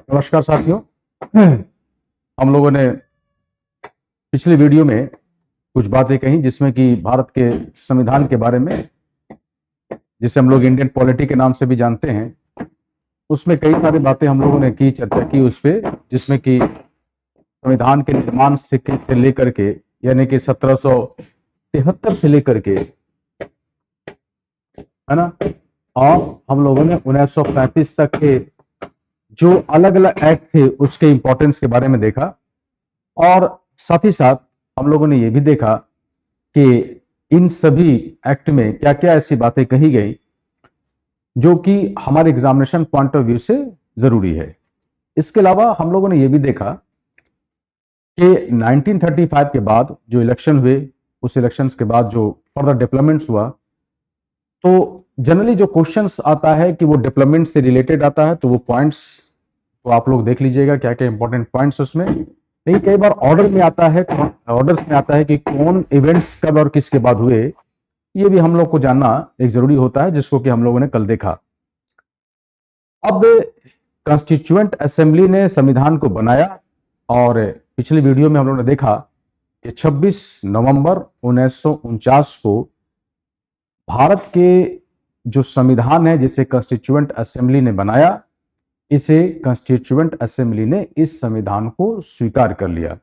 नमस्कार साथियों। हम लोगों ने पिछली वीडियो में कुछ बातें कही जिसमें कि भारत के संविधान के बारे में, जिसे हम लोग इंडियन पॉलिटी के नाम से भी जानते हैं, उसमें कई सारी बातें हम लोगों ने की, चर्चा की उस पर, जिसमें कि संविधान के निर्माण से लेकर के, यानी कि 1773 से लेकर के, है ना, और हम लोगों ने 1935 तक के जो अलग अलग एक्ट थे उसके इंपॉर्टेंस के बारे में देखा। और साथ ही साथ हम लोगों ने यह भी देखा कि इन सभी एक्ट में क्या क्या ऐसी बातें कही गई जो कि हमारे एग्जामिनेशन पॉइंट ऑफ व्यू से जरूरी है। इसके अलावा हम लोगों ने यह भी देखा कि 1935 के बाद जो इलेक्शन हुए, उस इलेक्शंस के बाद जो फर्दर डेवलपमेंट्स हुआ, तो जनरली जो क्वेश्चंस आता है कि वो डेवलपमेंट से रिलेटेड आता है, तो वो पॉइंट्स तो आप लोग देख लीजिएगा क्या क्या इंपॉर्टेंट पॉइंट्स उसमें। नहीं, कई बार ऑर्डर में आता है, ऑर्डर्स में आता है कि कौन इवेंट्स कब और किसके बाद हुए, ये भी हम लोग को जानना एक जरूरी होता है, जिसको कि हम लोगों ने कल देखा। अब कॉन्स्टिट्यूएंट असेंबली ने संविधान को बनाया और पिछली वीडियो में हम लोगों ने देखा कि 26 नवंबर 1949 को भारत के जो संविधान है, जिसे कॉन्स्टिट्यूएंट असेंबली ने बनाया, इसे कॉन्स्टिट्यूएंट असेंबली ने इस संविधान को स्वीकार कर लिया।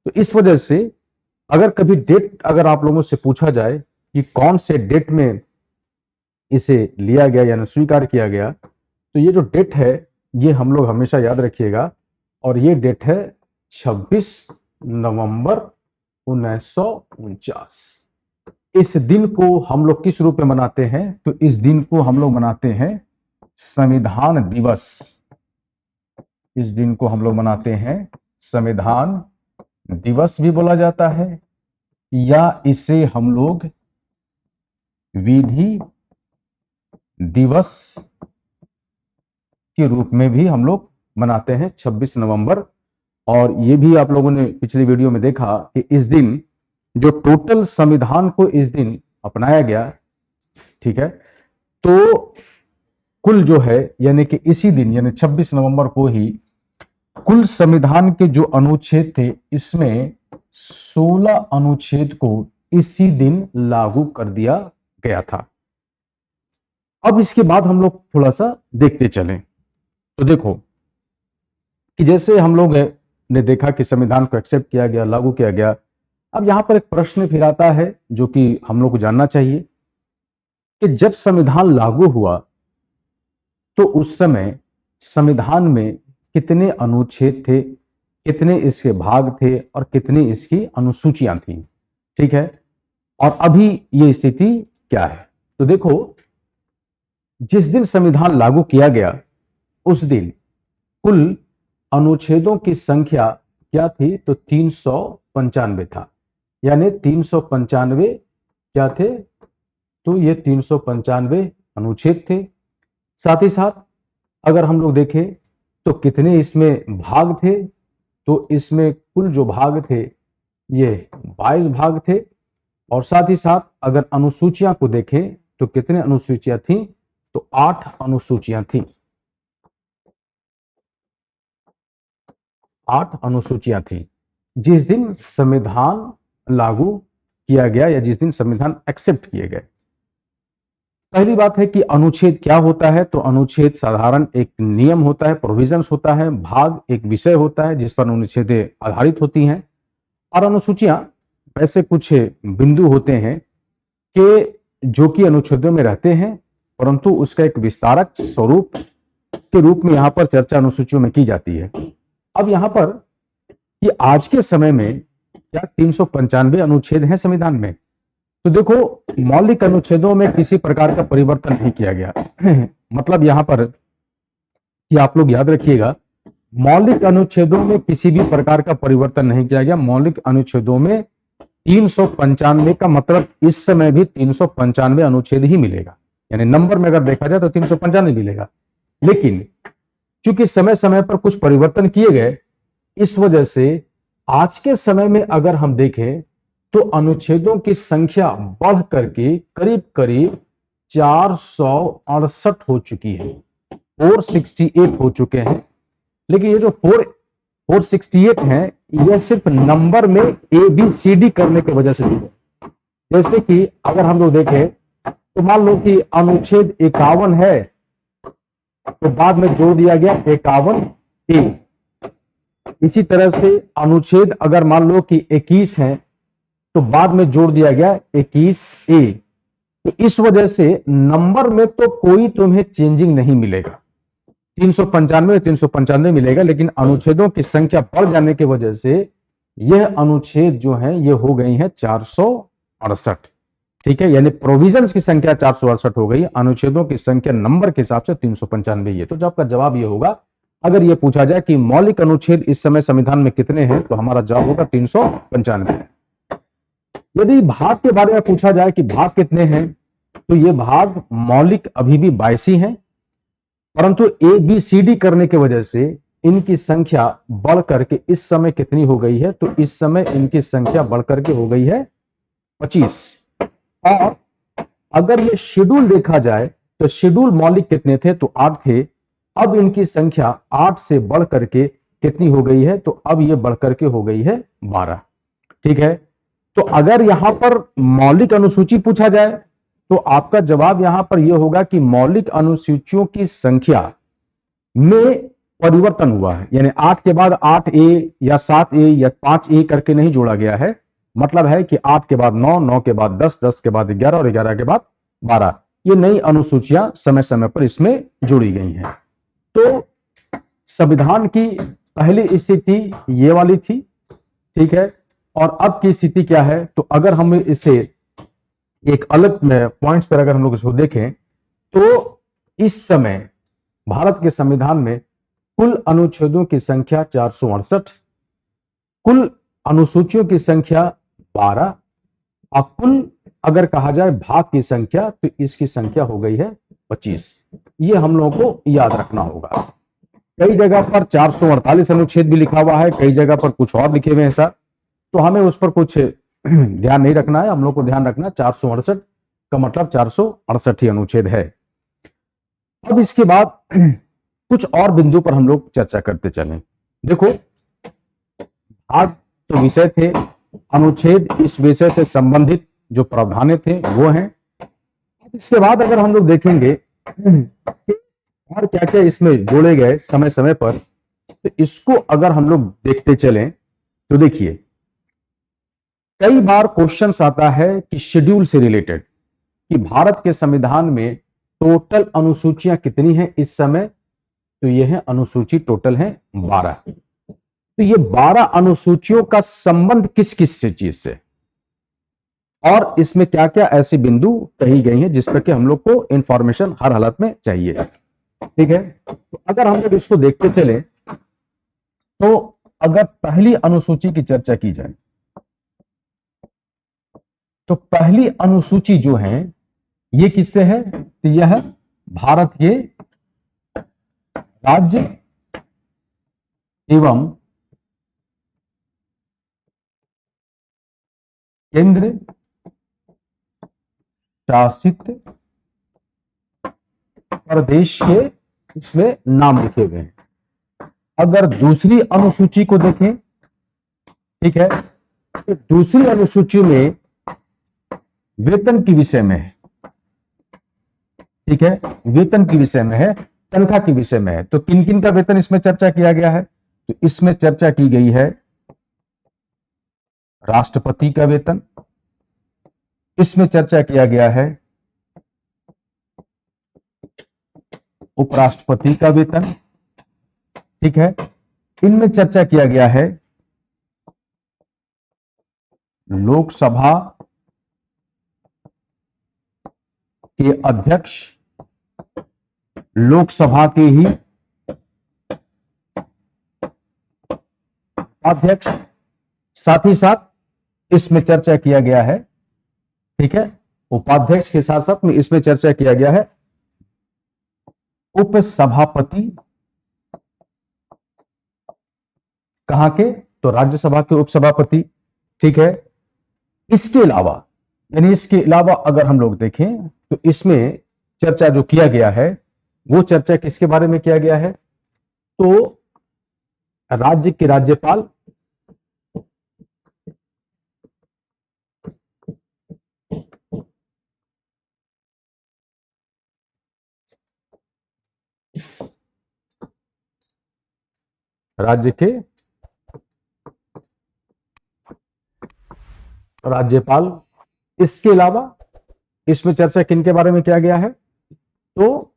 तो इस वजह से अगर कभी डेट अगर आप लोगों से पूछा जाए कि कौन से डेट में इसे लिया गया यानी स्वीकार किया गया, तो ये जो डेट है ये हम लोग हमेशा याद रखिएगा, और ये डेट है 26 नवंबर 1949। इस दिन को हम लोग किस रूप में मनाते हैं? तो इस दिन को हम लोग मनाते हैं संविधान दिवस। इस दिन को हम लोग मनाते हैं संविधान दिवस भी बोला जाता है, या इसे हम लोग विधि दिवस के रूप में भी हम लोग मनाते हैं 26 नवंबर। और ये भी आप लोगों ने पिछली वीडियो में देखा कि इस दिन जो टोटल संविधान को इस दिन अपनाया गया, ठीक है, तो कुल जो है यानी कि इसी दिन यानी 26 नवंबर को ही कुल संविधान के जो अनुच्छेद थे, इसमें 16 अनुच्छेद को इसी दिन लागू कर दिया गया था। अब इसके बाद हम लोग थोड़ा सा देखते चलें, तो देखो कि जैसे हम लोग ने देखा कि संविधान को एक्सेप्ट किया गया, लागू किया गया। अब यहां पर एक प्रश्न फिर आता है जो कि हम लोग को जानना चाहिए कि जब संविधान लागू हुआ तो उस समय संविधान में कितने अनुच्छेद थे, कितने इसके भाग थे और कितनी इसकी अनुसूचियां थी, ठीक है, और अभी ये स्थिति क्या है। तो देखो, जिस दिन संविधान लागू किया गया उस दिन कुल अनुच्छेदों की संख्या क्या थी? तो 395 था, यानी 395 क्या थे? तो ये 395 अनुच्छेद थे। साथ ही साथ अगर हम लोग देखें तो कितने इसमें भाग थे? तो इसमें कुल जो भाग थे ये 22 भाग थे। और साथ ही साथ अगर अनुसूचियां को देखें तो कितने अनुसूचियां थी? तो 8 अनुसूचियां थी, 8 अनुसूचियां थी जिस दिन संविधान लागू किया गया या जिस दिन संविधान एक्सेप्ट किए गए। पहली बात है कि अनुच्छेद क्या होता है? तो अनुच्छेद साधारण एक नियम होता है, प्रोविजंस होता है। भाग एक विषय होता है जिस पर अनुच्छेदें आधारित होती हैं। और अनुसूचियां ऐसे कुछ बिंदु होते हैं कि जो कि अनुच्छेदों में रहते हैं, परंतु उसका एक विस्तारक स्वरूप के रूप में यहां पर चर्चा अनुसूचियों में की जाती है। अब यहां पर कि आज के समय में क्या 395 अनुच्छेद हैं संविधान में? तो देखो, मौलिक अनुच्छेदों में किसी प्रकार का परिवर्तन नहीं किया गया। मतलब यहां पर कि आप लोग याद रखिएगा, मौलिक अनुच्छेदों में किसी भी प्रकार का परिवर्तन नहीं किया गया। मौलिक अनुच्छेदों में 395 का मतलब इस समय भी 395 अनुच्छेद ही मिलेगा, यानी नंबर में अगर देखा जाए तो 395 मिलेगा। लेकिन चूंकि समय समय पर कुछ परिवर्तन किए गए, इस वजह से आज के समय में अगर हम देखें तो अनुच्छेदों की संख्या बढ़ करके करीब करीब 468 हो चुकी है, 468 हो चुके हैं। लेकिन ये जो 468 है, यह सिर्फ नंबर में ABCD करने की वजह से जुड़े। जैसे कि अगर हम लोग देखें तो मान लो कि अनुच्छेद 51 है, तो बाद में जोड़ दिया गया 51A। इसी तरह से अनुच्छेद अगर मान लो कि 21 है, तो बाद में जोड़ दिया गया 21A। तो इस वजह से नंबर में तो कोई तुम्हें चेंजिंग नहीं मिलेगा, 395 मिलेगा, लेकिन अनुच्छेदों की संख्या बढ़ जाने की वजह से यह अनुच्छेद जो है ये हो गई है 468। ठीक है, यानी प्रोविजंस की संख्या 468 हो गई, अनुच्छेदों की संख्या नंबर के हिसाब से 395 है। तो जब आपका जवाब ये होगा, अगर ये पूछा जाए कि मौलिक अनुच्छेद इस समय संविधान में कितने हैं, तो हमारा जवाब होगा 395। यदि भाग के बारे में पूछा जाए कि भाग कितने हैं, तो ये भाग मौलिक अभी भी 22 ही हैं, परंतु ABCD करने की वजह से इनकी संख्या बढ़ करके इस समय कितनी हो गई है, तो इस समय इनकी संख्या बढ़ करके हो गई है 25। और अगर ये शेड्यूल देखा जाए तो शेड्यूल मौलिक कितने थे, तो 8 थे, अब इनकी संख्या 8 से बढ़ करके कितनी हो गई है, तो अब ये बढ़ करके हो गई है 12। ठीक है, तो अगर यहां पर मौलिक अनुसूची पूछा जाए तो आपका जवाब यहां पर यह होगा कि मौलिक अनुसूचियों की संख्या में परिवर्तन हुआ है, यानी 8 के बाद 8A या 7A या 5A करके नहीं जोड़ा गया है। मतलब है कि 8 के बाद 9, 9 के बाद 10, 10 के बाद 11 और 11 के बाद 12, ये नई अनुसूचियां समय समय पर इसमें जोड़ी गई हैं। तो संविधान की पहली स्थिति ये वाली थी। ठीक है, और अब की स्थिति क्या है, तो अगर हम इसे एक अलग पॉइंट्स पर अगर हम लोग इसको देखें, तो इस समय भारत के संविधान में कुल अनुच्छेदों की संख्या 468, कुल अनुसूचियों की संख्या 12, और कुल अगर कहा जाए भाग की संख्या, तो इसकी संख्या हो गई है 25। ये हम लोगों को याद रखना होगा। कई जगह पर 448 अनुच्छेद भी लिखा हुआ है, कई जगह पर कुछ और लिखे हुए हैं सर, तो हमें उस पर कुछ ध्यान नहीं रखना है। हम लोग को ध्यान रखना 468 का मतलब 468 ही अनुच्छेद है। अब इसके बाद कुछ और बिंदु पर हम लोग चर्चा करते चलें। देखो, आज तो विषय थे, अनुच्छेद इस विषय से संबंधित जो प्रावधान थे वो हैं। इसके बाद अगर हम लोग देखेंगे और क्या क्या इसमें जोड़े गए समय समय पर, तो इसको अगर हम लोग देखते चलें तो देखिए, कई बार क्वेश्चंस आता है कि शेड्यूल से रिलेटेड, कि भारत के संविधान में टोटल अनुसूचियां कितनी हैं इस समय, तो यह है अनुसूची टोटल है 12। तो ये 12 अनुसूचियों का संबंध किस किस से चीज से, और इसमें क्या क्या ऐसे बिंदु कही गई हैं जिस पर कि हम लोग को इंफॉर्मेशन हर हालत में चाहिए। ठीक है, तो अगर हम लोग इसको देखते चले, तो अगर पहली अनुसूची की चर्चा की जाए, तो पहली अनुसूची जो है ये किससे है, तो यह भारत के राज्य एवं केंद्र शासित प्रदेश के इसमें नाम लिखे गए हैं। अगर दूसरी अनुसूची को देखें, ठीक है, तो दूसरी अनुसूची में वेतन के विषय में है। ठीक है, वेतन के विषय में है, तनख्वाह के विषय में है। तो किन किन का वेतन इसमें चर्चा किया गया है, तो इसमें चर्चा की गई है राष्ट्रपति का वेतन, इसमें चर्चा किया गया है उपराष्ट्रपति का वेतन। ठीक है, इनमें चर्चा किया गया है लोकसभा के अध्यक्ष, लोकसभा के ही अध्यक्ष, साथ ही साथ इसमें चर्चा किया गया है, ठीक है, उपाध्यक्ष के साथ साथ में इसमें चर्चा किया गया है उपसभापति, कहां के, तो राज्यसभा के उपसभापति। ठीक है, इसके अलावा, यानी इसके अलावा अगर हम लोग देखें तो इसमें चर्चा जो किया गया है वो चर्चा किसके बारे में किया गया है, तो राज्य के राज्यपाल राज्य के राज्यपाल। इसके अलावा इसमें चर्चा किन बारे में किया गया है, तो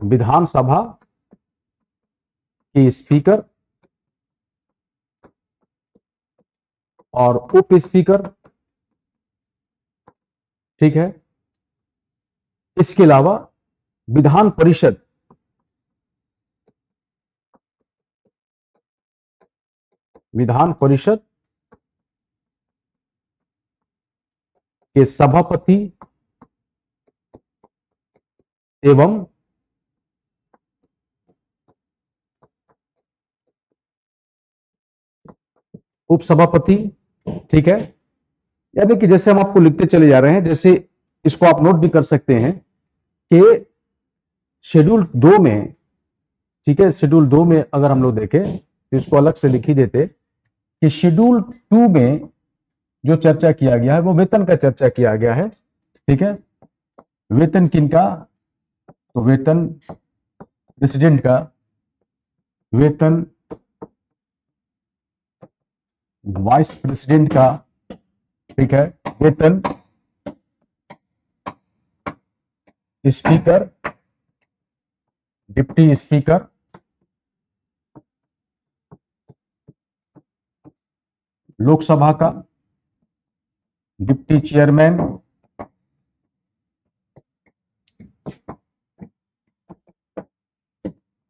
विधानसभा के स्पीकर और उप स्पीकर, ठीक है। इसके अलावा विधान परिषद के सभापति एवं उपसभापति, ठीक है। यानी कि जैसे हम आपको लिखते चले जा रहे हैं, जैसे इसको आप नोट भी कर सकते हैं कि शेड्यूल 2 में, ठीक है, शेड्यूल 2 में अगर हम लोग देखें तो इसको अलग से लिख ही देते कि शेड्यूल 2 में जो चर्चा किया गया है वो वेतन का चर्चा किया गया है, ठीक है। वेतन किनका, तो वेतन प्रेसिडेंट का, वेतन वाइस प्रेसिडेंट का, ठीक है, वेतन स्पीकर, डिप्टी स्पीकर, लोकसभा का डिप्टी चेयरमैन,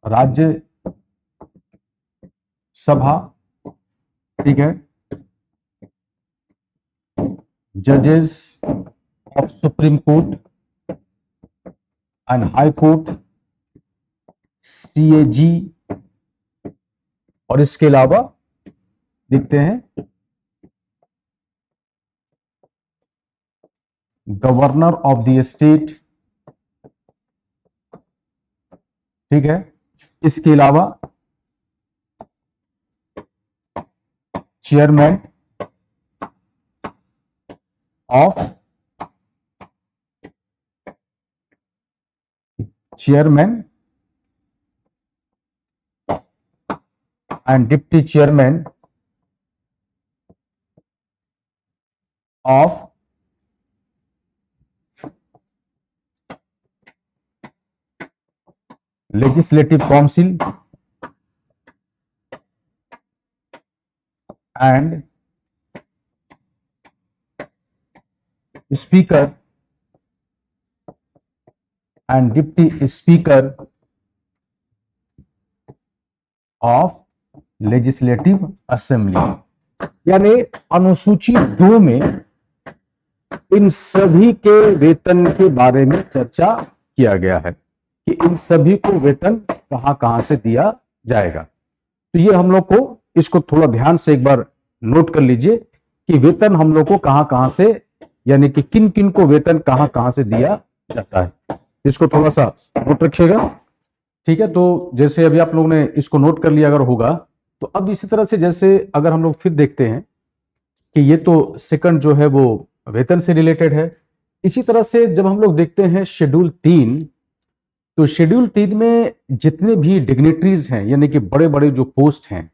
राज्य सभा, ठीक है, जजेस of supreme court and high court, CAG, और इसके अलावा देखते हैं गवर्नर ऑफ द स्टेट, ठीक है। इसके अलावा chairman of and deputy chairman of legislative council and speaker and deputy speaker of legislative assembly. यानी अनुसूची 2 में इन सभी के वेतन के बारे में चर्चा किया गया है कि इन सभी को वेतन कहां कहां से दिया जाएगा। तो ये हम लोग को इसको थोड़ा ध्यान से एक बार नोट कर लीजिए कि वेतन हम लोग को कहां कहां से, यानी कि किन किन को वेतन कहां कहां से दिया जाता है, इसको थोड़ा सा नोट रखिएगा, ठीक है। तो जैसे अभी आप लोगों ने इसको नोट कर लिया अगर होगा, तो अब इसी तरह से जैसे अगर हम लोग फिर देखते हैं कि ये तो सेकंड जो है वो वेतन से रिलेटेड है। इसी तरह से जब हम लोग देखते हैं शेड्यूल 3, तो शेड्यूल 3 में जितने भी डिग्निटरीज हैं, यानी कि बड़े बड़े जो पोस्ट हैं,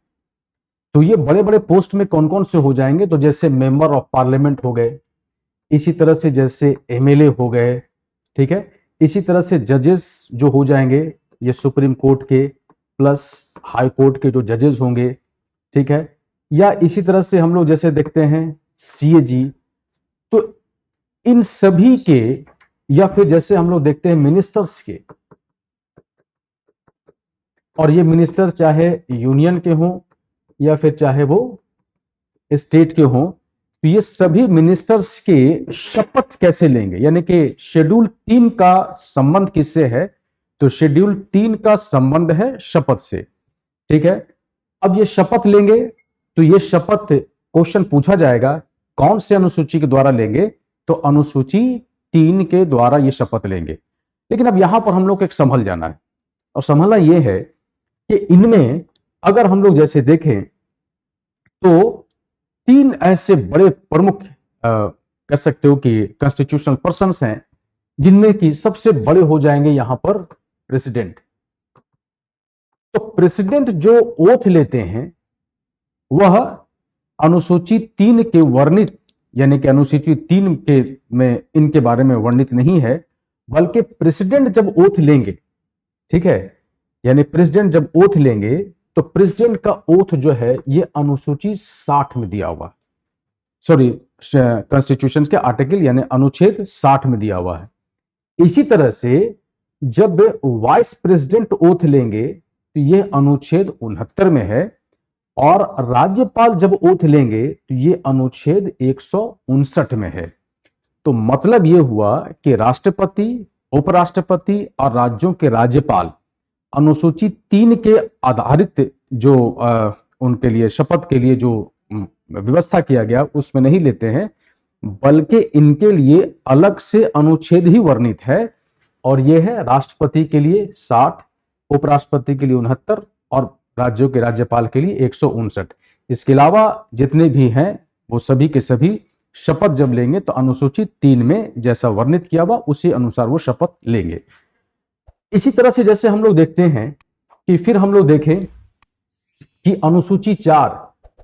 तो ये बड़े बड़े पोस्ट में कौन कौन से हो जाएंगे, तो जैसे मेंबर ऑफ पार्लियामेंट हो गए, इसी तरह से जैसे एमएलए हो गए, ठीक है। इसी तरह से जजेस जो हो जाएंगे, ये सुप्रीम कोर्ट के प्लस हाई कोर्ट के जो जजेस होंगे, ठीक है। या इसी तरह से हम लोग जैसे देखते हैं सीएजी, तो इन सभी के, या फिर जैसे हम लोग देखते हैं मिनिस्टर्स के, और ये मिनिस्टर चाहे यूनियन के हों या फिर चाहे वो स्टेट के हों, तो ये सभी मिनिस्टर्स के शपथ कैसे लेंगे, यानी कि शेड्यूल 3 का संबंध किससे है, तो शेड्यूल 3 का संबंध है शपथ से, ठीक है। अब ये शपथ लेंगे, तो ये शपथ क्वेश्चन पूछा जाएगा कौन से अनुसूची के द्वारा लेंगे, तो अनुसूची 3 के द्वारा ये शपथ लेंगे। लेकिन अब यहां पर हम लोग एक संभल जाना है और संभालना ये है कि इनमें अगर हम लोग जैसे देखें तो तीन ऐसे बड़े प्रमुख कह सकते हो कि कॉन्स्टिट्यूशनल पर्सन्स हैं, जिनमें कि सबसे बड़े हो जाएंगे यहां पर प्रेसिडेंट। तो प्रेसिडेंट जो ओथ लेते हैं वह अनुसूची 3 के वर्णित, यानी कि अनुसूची 3 के में इनके बारे में वर्णित नहीं है, बल्कि प्रेसिडेंट जब ओथ लेंगे, ठीक है, यानी प्रेसिडेंट जब ओथ लेंगे तो प्रेसिडेंट का ओथ जो है ये अनुसूची 60 में दिया हुआ, सॉरी कॉन्स्टिट्यूशन के आर्टिकल यानी अनुच्छेद 60 में दिया हुआ है। इसी तरह से जब वाइस प्रेसिडेंट ओथ लेंगे तो यह अनुच्छेद 69 में है, और राज्यपाल जब ओथ लेंगे तो यह अनुच्छेद 159 में है। तो मतलब यह हुआ कि राष्ट्रपति, उपराष्ट्रपति और राज्यों के राज्यपाल अनुसूची 3 के आधारित जो उनके लिए शपथ के लिए जो व्यवस्था किया गया उसमें नहीं लेते हैं, बल्कि इनके लिए अलग से अनुच्छेद ही वर्णित है, और यह है राष्ट्रपति के लिए 60, उपराष्ट्रपति के लिए 69 और राज्यों के राज्यपाल के लिए 159। इसके अलावा जितने भी हैं वो सभी के सभी शपथ जब लेंगे तो अनुसूची 3 में जैसा वर्णित किया हुआ उसी अनुसार वो शपथ लेंगे। इसी तरह से जैसे हम लोग देखते हैं कि फिर हम लोग देखें कि अनुसूची 4,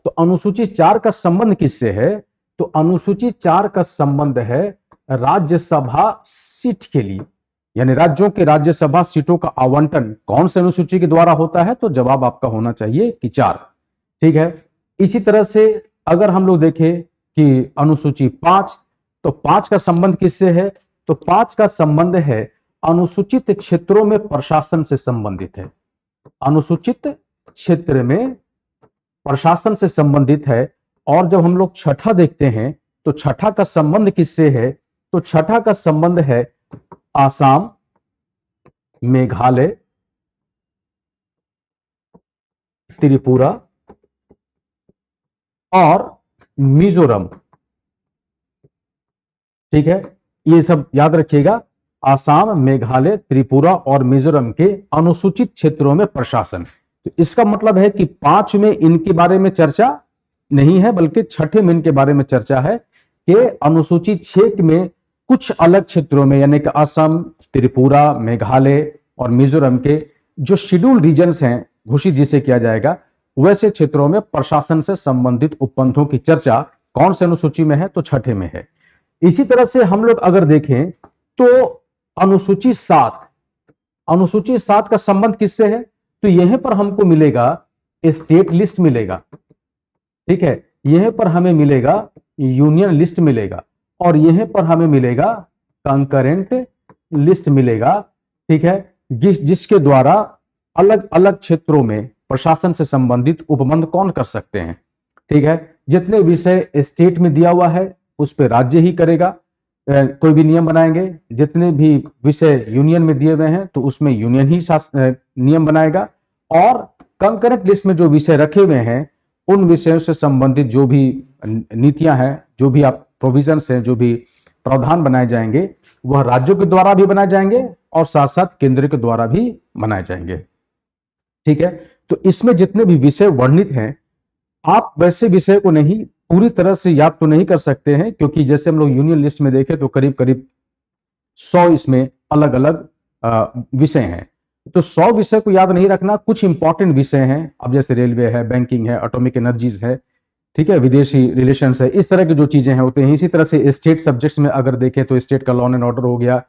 तो अनुसूची 4 का संबंध किससे है? तो अनुसूची 4 का संबंध है राज्यसभा सीट के लिए, यानी राज्यों के राज्यसभा सीटों का आवंटन कौन से अनुसूची के द्वारा होता है? तो जवाब आपका होना चाहिए कि 4, ठीक है। इसी तरह से अगर हम लोग देखें कि अनुसूची 5, तो 5 का संबंध किससे है? तो 5 का संबंध है अनुसूचित क्षेत्रों में प्रशासन से संबंधित है, अनुसूचित क्षेत्र में प्रशासन से संबंधित है। और जब हम लोग छठा देखते हैं तो छठा का संबंध किससे है? तो छठा का संबंध है आसाम, मेघालय, त्रिपुरा और मिजोरम, ठीक है। ये सब याद रखिएगा, आसाम, मेघालय, त्रिपुरा और मिजोरम के अनुसूचित क्षेत्रों में प्रशासन। तो इसका मतलब है कि 5 में इनके बारे में चर्चा नहीं है, बल्कि छठे में इनके बारे में चर्चा है कि अनुसूचित 6 में कुछ अलग क्षेत्रों में, यानी कि असम, त्रिपुरा, मेघालय और मिजोरम के जो शेड्यूल रीजन्स हैं, घोषित जिसे किया जाएगा, वैसे क्षेत्रों में प्रशासन से संबंधित उपपंथों की चर्चा कौन से अनुसूची में है? तो छठे में है। इसी तरह से हम लोग अगर देखें तो अनुसूची 7, अनुसूची 7 का संबंध किससे है? तो यहीं पर हमको मिलेगा स्टेट लिस्ट मिलेगा, ठीक है, यहीं पर हमें मिलेगा यूनियन लिस्ट मिलेगा, और यहीं पर हमें मिलेगा कंकरेंट लिस्ट मिलेगा, ठीक है, जिसके द्वारा अलग अलग क्षेत्रों में प्रशासन से संबंधित उपबंध कौन कर सकते हैं, ठीक है। जितने विषय स्टेट में दिया हुआ है उस पर राज्य ही करेगा, कोई भी नियम बनाएंगे। जितने भी विषय यूनियन में दिए हुए हैं तो उसमें यूनियन ही नियम बनाएगा, और कंकरेंट लिस्ट में जो विषय रखे हुए हैं उन विषयों से संबंधित जो भी नीतियां हैं, जो भी आप प्रोविजंस हैं, जो भी प्रावधान बनाए जाएंगे वह राज्यों के द्वारा भी बनाए जाएंगे और साथ साथ केंद्र के द्वारा भी बनाए जाएंगे, ठीक है। तो इसमें जितने भी विषय वर्णित हैं, आप वैसे विषय को नहीं पूरी तरह से याद तो नहीं कर सकते हैं, क्योंकि जैसे हम लोग यूनियन लिस्ट में देखें तो करीब करीब 100 इसमें अलग अलग विषय हैं। तो 100 विषय को याद नहीं रखना, कुछ इंपॉर्टेंट विषय हैं, अब जैसे रेलवे है, बैंकिंग है, एटॉमिक एनर्जीज है, ठीक है, विदेशी रिलेशंस है, इस तरह की जो चीजें हैं होते हैं। इसी तरह से स्टेट सब्जेक्ट्स में अगर देखें तो स्टेट का लॉ एंड ऑर्डर हो गया,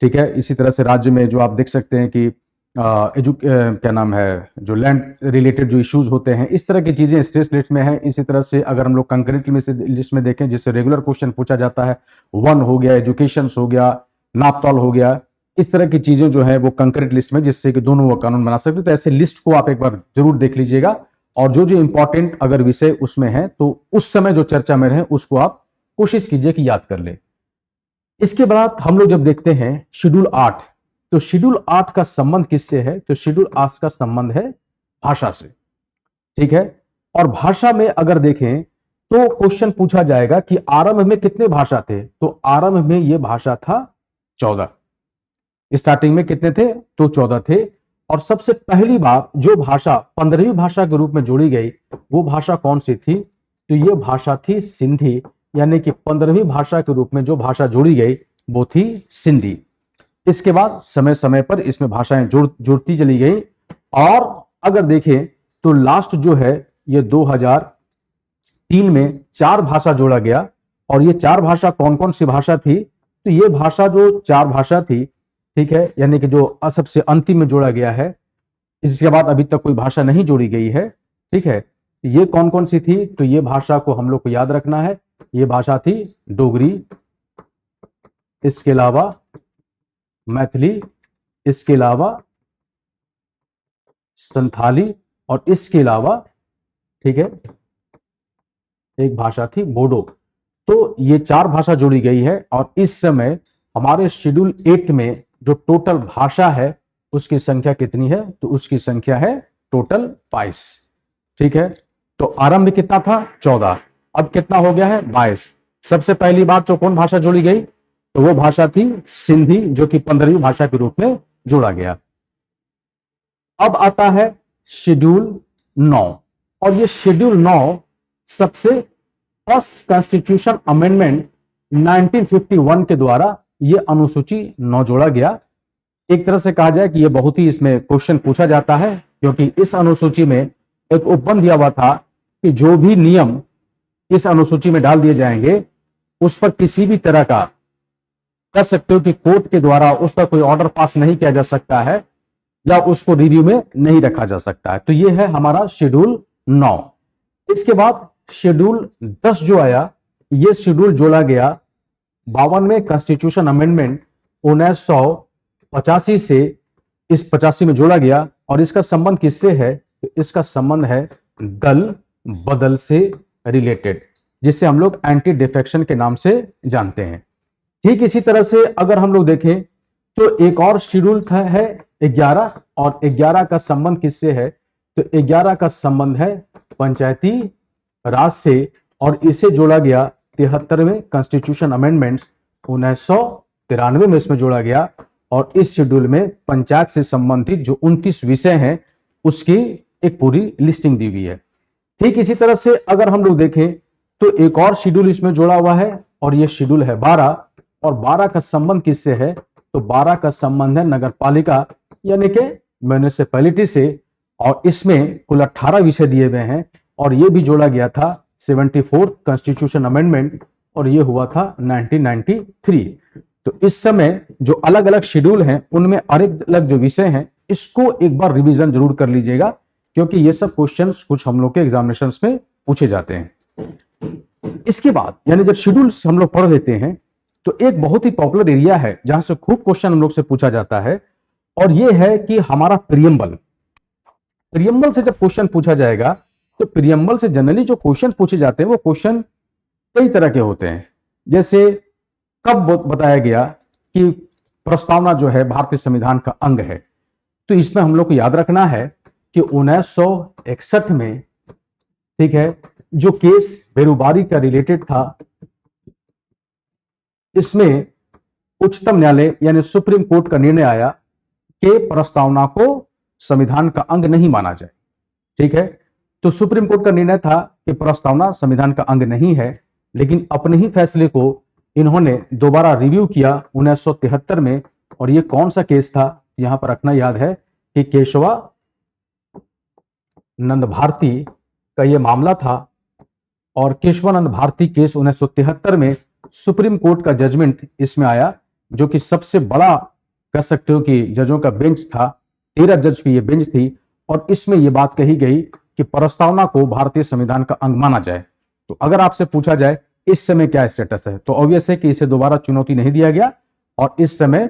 ठीक है। इसी तरह से राज्य में जो आप देख सकते हैं कि क्या नाम है, जो लैंड रिलेटेड जो इश्यूज होते हैं, इस तरह की चीजें स्टेट लिस्ट में है। इसी तरह से अगर हम लोग कंकरेंट लिस्ट में देखें, जिससे रेगुलर क्वेश्चन पूछा जाता है, वन हो गया, एजुकेशन हो गया, नापतोल हो गया, इस तरह की चीजें जो है वो कंकरेंट लिस्ट में, जिससे कि दोनों वो कानून बना सकते। तो ऐसे लिस्ट को आप एक बार जरूर देख लीजिएगा, और जो जो इंपॉर्टेंट अगर विषय उसमें है तो उस समय जो चर्चा में रहे उसको आप कोशिश कीजिए कि याद कर ले। इसके बाद हम लोग जब देखते हैं शेड्यूल 8, तो शेड्यूल 8 का संबंध किससे है? तो शेड्यूल 8 का संबंध है भाषा से, ठीक है। और भाषा में अगर देखें तो क्वेश्चन पूछा जाएगा कि आरंभ में कितने भाषा थे? तो आरंभ में यह भाषा था 14, स्टार्टिंग में कितने थे? तो 14 थे। और सबसे पहली बार जो भाषा 15वीं भाषा के रूप में जोड़ी गई वो भाषा कौन सी थी? तो ये भाषा थी सिंधी, यानी कि 15वीं भाषा के रूप में जो भाषा जोड़ी गई वो थी सिंधी। इसके बाद समय समय पर इसमें भाषाएं जुड़ती चली गई, और अगर देखें तो लास्ट जो है ये 2003 में 4 भाषा जोड़ा गया। और ये 4 भाषा कौन कौन सी भाषा थी? तो ये भाषा जो 4 भाषा थी, ठीक है, यानी कि जो सबसे अंतिम में जोड़ा गया है, इसके बाद अभी तक कोई भाषा नहीं जोड़ी गई है, ठीक है, ये कौन कौन सी थी? तो ये भाषा को हम लोग को याद रखना है। ये भाषा थी डोगरी, इसके अलावा मैथिली, इसके अलावा संथाली, और इसके अलावा, ठीक है, एक भाषा थी बोडो। तो ये 4 भाषा जोड़ी गई है, और इस समय हमारे शेड्यूल 8 में जो टोटल भाषा है उसकी संख्या कितनी है? तो उसकी संख्या है टोटल 22, ठीक है। तो आरंभ कितना था? 14, अब कितना हो गया है? 22। सबसे पहली बार जो कौन भाषा जोड़ी गई? तो वो भाषा थी सिंधी, जो कि 15वीं भाषा के रूप में जोड़ा गया। अब आता है शेड्यूल 9, और ये शेड्यूल 9 सबसे फर्स्ट कॉन्स्टिट्यूशन अमेंडमेंट 1951 के द्वारा ये अनुसूची 9 जोड़ा गया। एक तरह से कहा जाए कि ये बहुत ही इसमें क्वेश्चन पूछा जाता है, क्योंकि इस अनुसूची में एक उपबंध दिया हुआ था कि जो भी नियम इस अनुसूची में डाल दिए जाएंगे उस पर किसी भी तरह का, कह सकते हो कि कोर्ट के द्वारा उस पर कोई ऑर्डर पास नहीं किया जा सकता है, या उसको रिव्यू में नहीं रखा जा सकता है। तो ये है हमारा शेड्यूल 9। इसके बाद शेड्यूल 10 जो आया, ये शेड्यूल जोड़ा गया 52वें कॉन्स्टिट्यूशन अमेंडमेंट 1985 से, इस 85 में जोड़ा गया। और इसका संबंध किससे है? तो इसका संबंध है दल बदल से रिलेटेड, जिसे हम लोग एंटी डिफेक्शन के नाम से जानते हैं। ठीक इसी तरह से अगर हम लोग देखें तो एक और शेड्यूल है 11, और 11 का संबंध किससे है? तो 11 का संबंध है पंचायती राज से, और इसे जोड़ा गया 73वें कॉन्स्टिट्यूशन अमेंडमेंट्स 1993 में इसमें जोड़ा गया। और इस शेड्यूल में पंचायत से संबंधित जो 29 विषय हैं उसकी एक पूरी लिस्टिंग दी हुई है। ठीक इसी तरह से अगर हम लोग देखें तो एक और शेड्यूल इसमें जोड़ा हुआ है, और यह शेड्यूल है 12, और 12 का संबंध किससे है? तो 12 का संबंध है नगर पालिका यानी कि म्यूनिसिपैलिटी से, और इसमें कुल 18 विषय दिए हुए हैं। और यह भी जोड़ा गया था 74th कॉन्स्टिट्यूशन अमेंडमेंट, और यह हुआ था 1993। तो इस समय जो अलग अलग शेड्यूल हैं उनमें अलग अलग जो विषय हैं, इसको एक बार रिवीजन जरूर कर लीजिएगा, क्योंकि ये सब क्वेश्चंस कुछ हम लोग के एग्जामिनेशंस में पूछे जाते हैं। इसके बाद यानी जब शेड्यूल्स हम लोग पढ़ लेते हैं तो एक बहुत ही पॉपुलर एरिया है जहां से खूब क्वेश्चन हम लोग से पूछा जाता है, और यह है कि हमारा प्रियम्बल। प्रियम्बल से जब क्वेश्चन पूछा जाएगा तो प्रियम्बल से जनरली जो क्वेश्चन पूछे जाते हैं वो क्वेश्चन कई तरह के होते हैं। जैसे कब बताया गया कि प्रस्तावना जो है भारतीय संविधान का अंग है? तो इसमें हम लोग को याद रखना है कि 1961 में, ठीक है, जो केस बेरोबारी का रिलेटेड था, इसमें उच्चतम न्यायालय यानी सुप्रीम कोर्ट का निर्णय आया कि प्रस्तावना को संविधान का अंग नहीं माना जाए। ठीक है, तो सुप्रीम कोर्ट का निर्णय था कि प्रस्तावना संविधान का अंग नहीं है, लेकिन अपने ही फैसले को इन्होंने दोबारा रिव्यू किया 1973 में। और ये कौन सा केस था? यहां पर रखना याद है कि केशवानंद भारती का यह मामला था, और केशवानंद भारती केस 1973 में सुप्रीम कोर्ट का जजमेंट इसमें आया, जो कि सबसे बड़ा कह सकते हो कि जजों का बेंच था, 13 जज की यह बेंच थी। और इसमें यह बात कही गई कि प्रस्तावना को भारतीय संविधान का अंग माना जाए। तो अगर आपसे पूछा जाए इस समय क्या स्टेटस है, तो ऑब्वियस है कि इसे दोबारा चुनौती नहीं दिया गया, और इस समय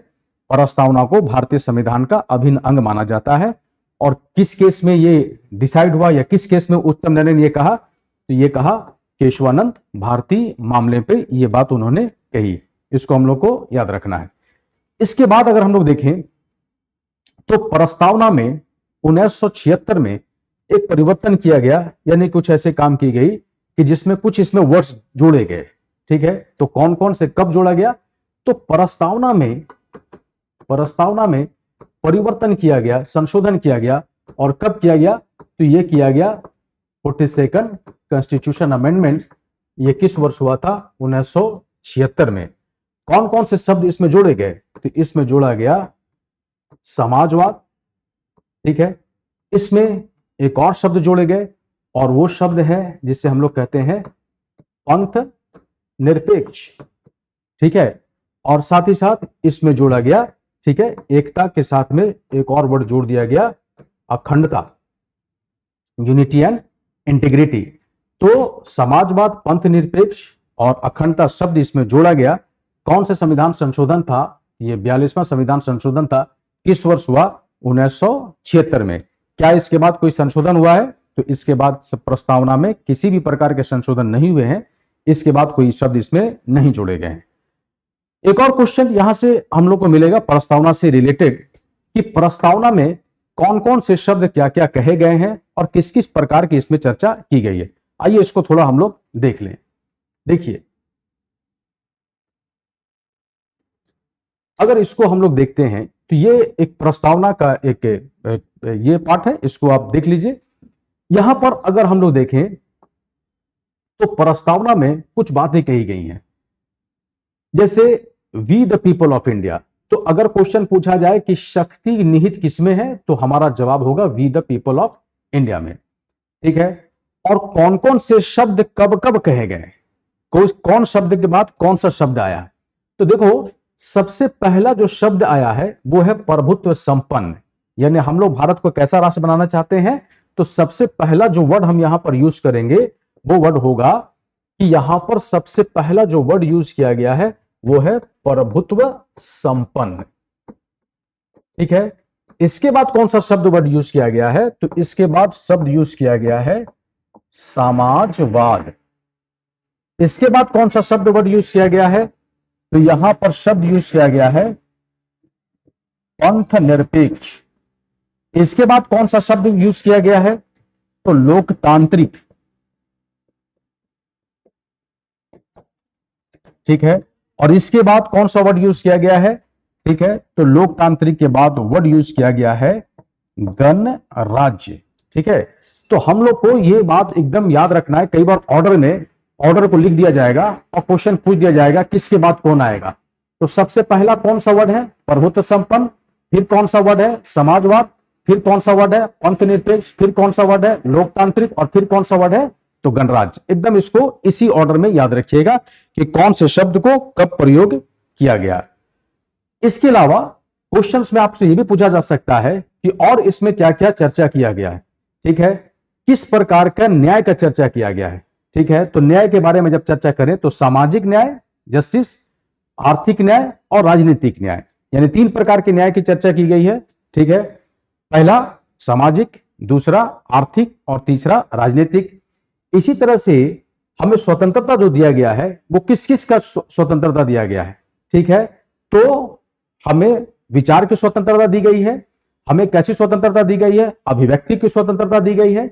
प्रस्तावना को भारतीय संविधान का अभिन्न अंग माना जाता है। और किस केस में ये डिसाइड हुआ, या किस केस में उच्चतम न्यायालय ने यह कहा? तो यह कहा केशवानंद भारती मामले पे यह बात उन्होंने कही। इसको हम लोग को याद रखना है। इसके बाद अगर हम लोग देखें तो प्रस्तावना में 1976 में एक परिवर्तन किया गया, यानी कुछ ऐसे काम की गई कि जिसमें कुछ इसमें वर्ड्स जोड़े गए। ठीक है, तो कौन कौन से कब जोड़ा गया? तो प्रस्तावना में परिवर्तन किया गया, संशोधन किया गया, और कब किया गया, तो ये किया गया 42nd कॉन्स्टिट्यूशन अमेंडमेंट्स। ये किस वर्ष हुआ था, 1976 में। कौन कौन से शब्द इसमें जोड़े गए, तो इसमें जोड़ा गया समाजवाद, ठीक है। इसमें एक और शब्द जोड़े गए, और वो शब्द है जिसे हम लोग कहते हैं पंथ निरपेक्ष, ठीक है। और साथ ही साथ इसमें जोड़ा गया, ठीक है, एकता के साथ में एक और वर्ड जोड़ दिया गया, अखंडता, यूनिटी एंड इंटीग्रिटी। तो समाजवाद, पंथ निरपेक्ष और अखंडता शब्द इसमें जोड़ा गया। कौन से संविधान संशोधन था, ये 42वां संविधान संशोधन था। किस वर्ष हुआ, 1976 में। क्या इसके बाद कोई संशोधन हुआ है, तो इसके बाद प्रस्तावना में किसी भी प्रकार के संशोधन नहीं हुए हैं। इसके बाद कोई शब्द इसमें नहीं जोड़े गए हैं। एक और क्वेश्चन यहां से हम लोग को मिलेगा प्रस्तावना से रिलेटेड, कि प्रस्तावना में कौन कौन से शब्द क्या क्या कहे गए हैं और किस किस प्रकार की इसमें चर्चा की गई है। आइए इसको थोड़ा हम लोग देख लें। देखिए, अगर इसको हम लोग देखते हैं तो ये एक प्रस्तावना का एक ये पार्ट है, इसको आप देख लीजिए। यहां पर अगर हम लोग देखें तो प्रस्तावना में कुछ बातें कही गई हैं, जैसे we the people of India. तो अगर क्वेश्चन पूछा जाए कि शक्ति निहित किसमें है, तो हमारा जवाब होगा we the people of India में, ठीक है। और कौन कौन से शब्द कब कब कहे गए, कौन शब्द के बाद कौन सा शब्द आया, तो देखो सबसे पहला जो शब्द आया है वो है प्रभुत्व संपन्न। यानी हम लोग भारत को कैसा राष्ट्र बनाना चाहते हैं, तो सबसे पहला जो वर्ड हम यहां पर यूज करेंगे वो वर्ड होगा, कि यहां पर सबसे पहला जो वर्ड यूज किया गया है वो है प्रभुत्व संपन्न, ठीक है। इसके बाद कौन सा शब्द वर्ड यूज किया गया है, तो इसके बाद शब्द यूज किया गया है समाजवाद। इसके बाद कौन सा शब्द वर्ड यूज किया गया है, तो यहां पर शब्द यूज किया गया है पंथ निरपेक्ष। इसके बाद कौन सा शब्द यूज किया गया है, तो लोकतांत्रिक, ठीक है। और इसके बाद कौन सा वर्ड यूज किया गया है, ठीक है, तो लोकतांत्रिक के बाद वर्ड यूज किया गया है गणराज्य, ठीक है। तो हम लोग को ये बात एकदम याद रखना है। कई बार ऑर्डर को लिख दिया जाएगा और क्वेश्चन पूछ दिया जाएगा किसके बाद कौन आएगा। तो सबसे पहला कौन सा वर्ड है, प्रभुत्व संपन्न, फिर कौन सा वर्ड है समाजवाद, फिर कौन सा वर्ड है पंथ निरपेक्ष, फिर कौन सा वर्ड है लोकतांत्रिक, और फिर कौन सा वर्ड है तो गणराज्य। एकदम इसको इसी ऑर्डर में याद रखिएगा कि कौन से शब्द को कब प्रयोग किया गया। इसके अलावा क्वेश्चंस में आपसे यह भी पूछा जा सकता है कि और इसमें क्या क्या चर्चा किया गया है, ठीक है, किस प्रकार का न्याय का चर्चा किया गया है, ठीक है। तो न्याय के बारे में जब चर्चा करें तो सामाजिक न्याय, जस्टिस, आर्थिक न्याय और राजनीतिक न्याय, यानी 3 प्रकार के न्याय की चर्चा की गई है, ठीक है। पहला सामाजिक, दूसरा आर्थिक और तीसरा राजनीतिक। इसी तरह से हमें स्वतंत्रता जो दिया गया है वो किस किस का स्वतंत्रता दिया गया है, ठीक है। तो हमें विचार की स्वतंत्रता दी गई है, हमें कैसी स्वतंत्रता दी गई है, अभिव्यक्ति की स्वतंत्रता दी गई है,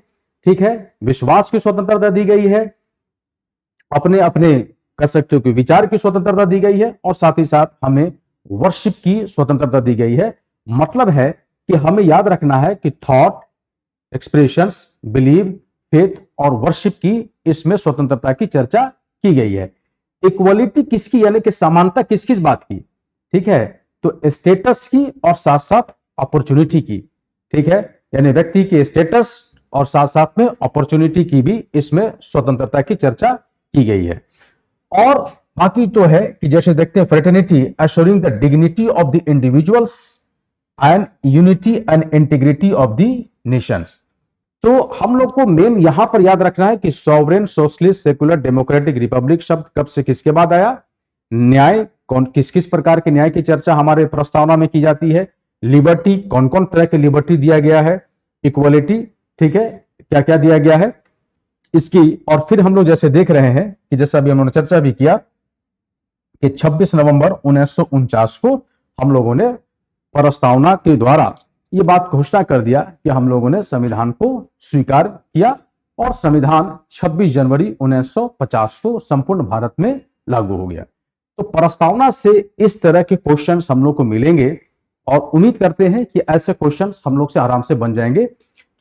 ठीक है, विश्वास की स्वतंत्रता दी गई है, अपने अपने कह सकते हो कि विचार की स्वतंत्रता दी गई है, और साथ ही साथ हमें वर्शिप की स्वतंत्रता दी गई है। मतलब है कि हमें याद रखना है कि थॉट, एक्सप्रेशंस, बिलीव, फेथ और वर्शिप की इसमें स्वतंत्रता की चर्चा की गई है। इक्वलिटी किसकी, यानी कि समानता किस किस बात की, ठीक है, तो स्टेटस की और साथ साथ अपॉर्चुनिटी की, ठीक है, यानी व्यक्ति के स्टेटस और साथ साथ में अपॉर्चुनिटी की भी इसमें स्वतंत्रता की चर्चा की गई है। और बाकी तो है कि जैसे देखते हैं fraternity assuring the dignity of the individuals and unity and integrity of the Nations. तो हम लोग को मेन यहां पर याद रखना है कि sovereign, socialist, secular, democratic, Republic शब्द कब से किसके बाद आया, न्याय, कौन किस किस प्रकार के न्याय की चर्चा हमारे प्रस्तावना में की जाती है, लिबर्टी, कौन कौन तरह के लिबर्टी दिया गया है, इक्वलिटी, ठीक है, क्या क्या दिया गया है इसकी। और फिर हम लोग जैसे देख रहे हैं कि जैसा अभी हम लोगों ने चर्चा भी किया कि 26 नवंबर 1949 को हम लोगों ने प्रस्तावना के द्वारा ये बात घोषणा कर दिया कि हम लोगों ने संविधान को स्वीकार किया, और संविधान 26 जनवरी 1950 को संपूर्ण भारत में लागू हो गया। तो प्रस्तावना से इस तरह के क्वेश्चंस हम लोग को मिलेंगे, और उम्मीद करते हैं कि ऐसे क्वेश्चंस हम लोग से आराम से बन जाएंगे।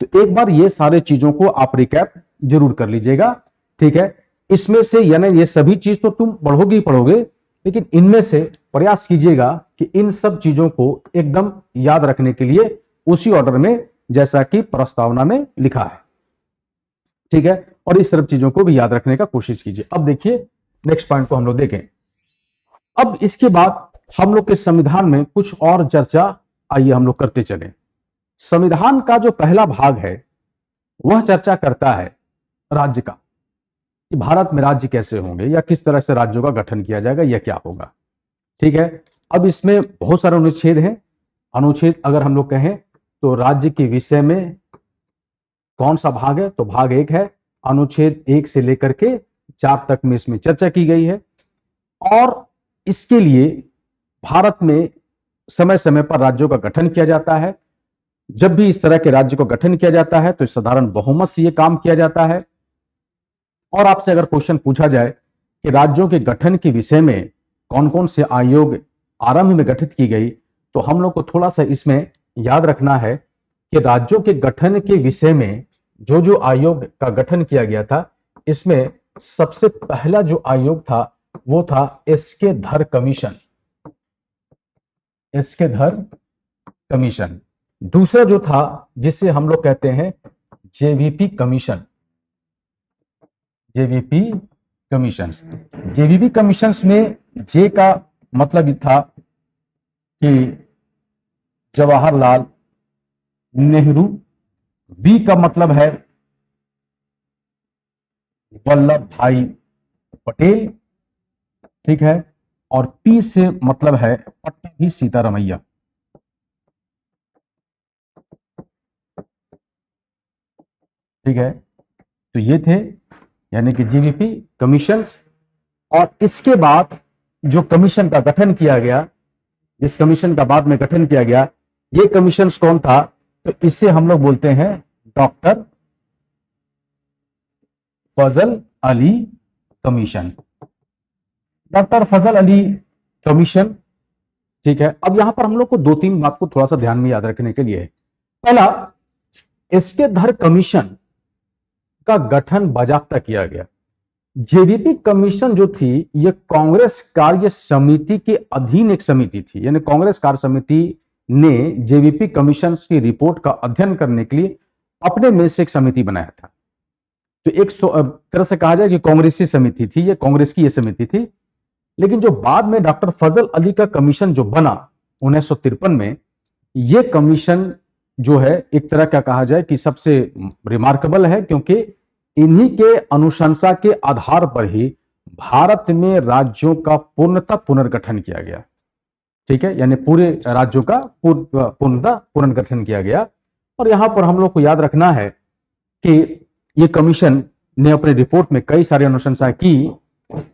तो एक बार ये सारे चीजों को आप रिकैप जरूर कर लीजिएगा, ठीक है। इसमें से यानी ये सभी चीज तो तुम पढ़ोगे ही पढ़ोगे, लेकिन इनमें से प्रयास कीजिएगा कि इन सब चीजों को एकदम याद रखने के लिए उसी ऑर्डर में जैसा कि प्रस्तावना में लिखा है, ठीक है। और इस सब चीजों को भी याद रखने का कोशिश कीजिए। अब देखिए नेक्स्ट पॉइंट को हम लोग देखें। अब इसके बाद हम लोग के संविधान में कुछ और चर्चा आइए हम लोग करते चले। संविधान का जो पहला भाग है वह चर्चा करता है राज्य का, कि भारत में राज्य कैसे होंगे या किस तरह से राज्यों का गठन किया जाएगा या क्या होगा, ठीक है। अब इसमें बहुत सारे अनुच्छेद हैं। अनुच्छेद अगर हम लोग कहें तो राज्य के विषय में कौन सा भाग है, तो भाग 1 है। अनुच्छेद 1 से लेकर के 4 तक में इसमें चर्चा की गई है। और इसके लिए भारत में समय समय पर राज्यों का गठन किया जाता है। जब भी इस तरह के राज्य को गठन किया जाता है तो साधारण बहुमत से यह काम किया जाता है। और आपसे अगर क्वेश्चन पूछा जाए कि राज्यों के गठन के विषय में कौन कौन से आयोग आरंभ में गठित की गई, तो हम लोग को थोड़ा सा इसमें याद रखना है कि राज्यों के गठन के विषय में जो जो आयोग का गठन किया गया था, इसमें सबसे पहला जो आयोग था वो था एसके धर कमीशन, एसके धर कमीशन। दूसरा जो था जिसे हम लोग कहते हैं JVP commission, JVP commission. JVP commission में जे का मतलब था कि जवाहरलाल नेहरू, वी का मतलब है वल्लभ भाई पटेल, ठीक है, और पी से मतलब है पट्टभी सीतारमैया, ठीक है। तो ये थे यानी कि जीवीपी कमीशंस। और इसके बाद जो कमीशन का गठन किया गया, जिस कमीशन का बाद में गठन किया गया, ये कमीशन कौन था, तो इसे हम लोग बोलते हैं डॉक्टर फजल अली कमीशन, डॉक्टर फजल अली कमीशन, ठीक है। अब यहां पर हम लोग को 2-3 बात को थोड़ा सा ध्यान में याद रखने के लिए है। पहला, इसके धर कमीशन का गठन बाजाप्ता किया गया। जेवीपी कमीशन जो थी यह कांग्रेस कार्य समिति के अधीन एक समिति थी, यानी कांग्रेस कार्य समिति ने जेवीपी कमीशन की रिपोर्ट का अध्ययन करने के लिए अपने में से एक समिति बनाया था। तो एक तरह से कहा जाए कि कांग्रेसी समिति थी, यह कांग्रेस की यह समिति थी। लेकिन जो बाद में डॉक्टर फजल अली का कमीशन जो बना 1953 में, यह कमीशन जो है एक तरह का कहा जाए कि सबसे रिमार्केबल है, क्योंकि इन्हीं के अनुशंसा के आधार पर ही भारत में राज्यों का पूर्णतः पुनर्गठन किया गया, ठीक है, यानी पूरे राज्यों का पूर्णतः पुनर्गठन किया गया। और यहां पर हम लोग को याद रखना है कि यह कमीशन ने अपने रिपोर्ट में कई सारी अनुशंसा की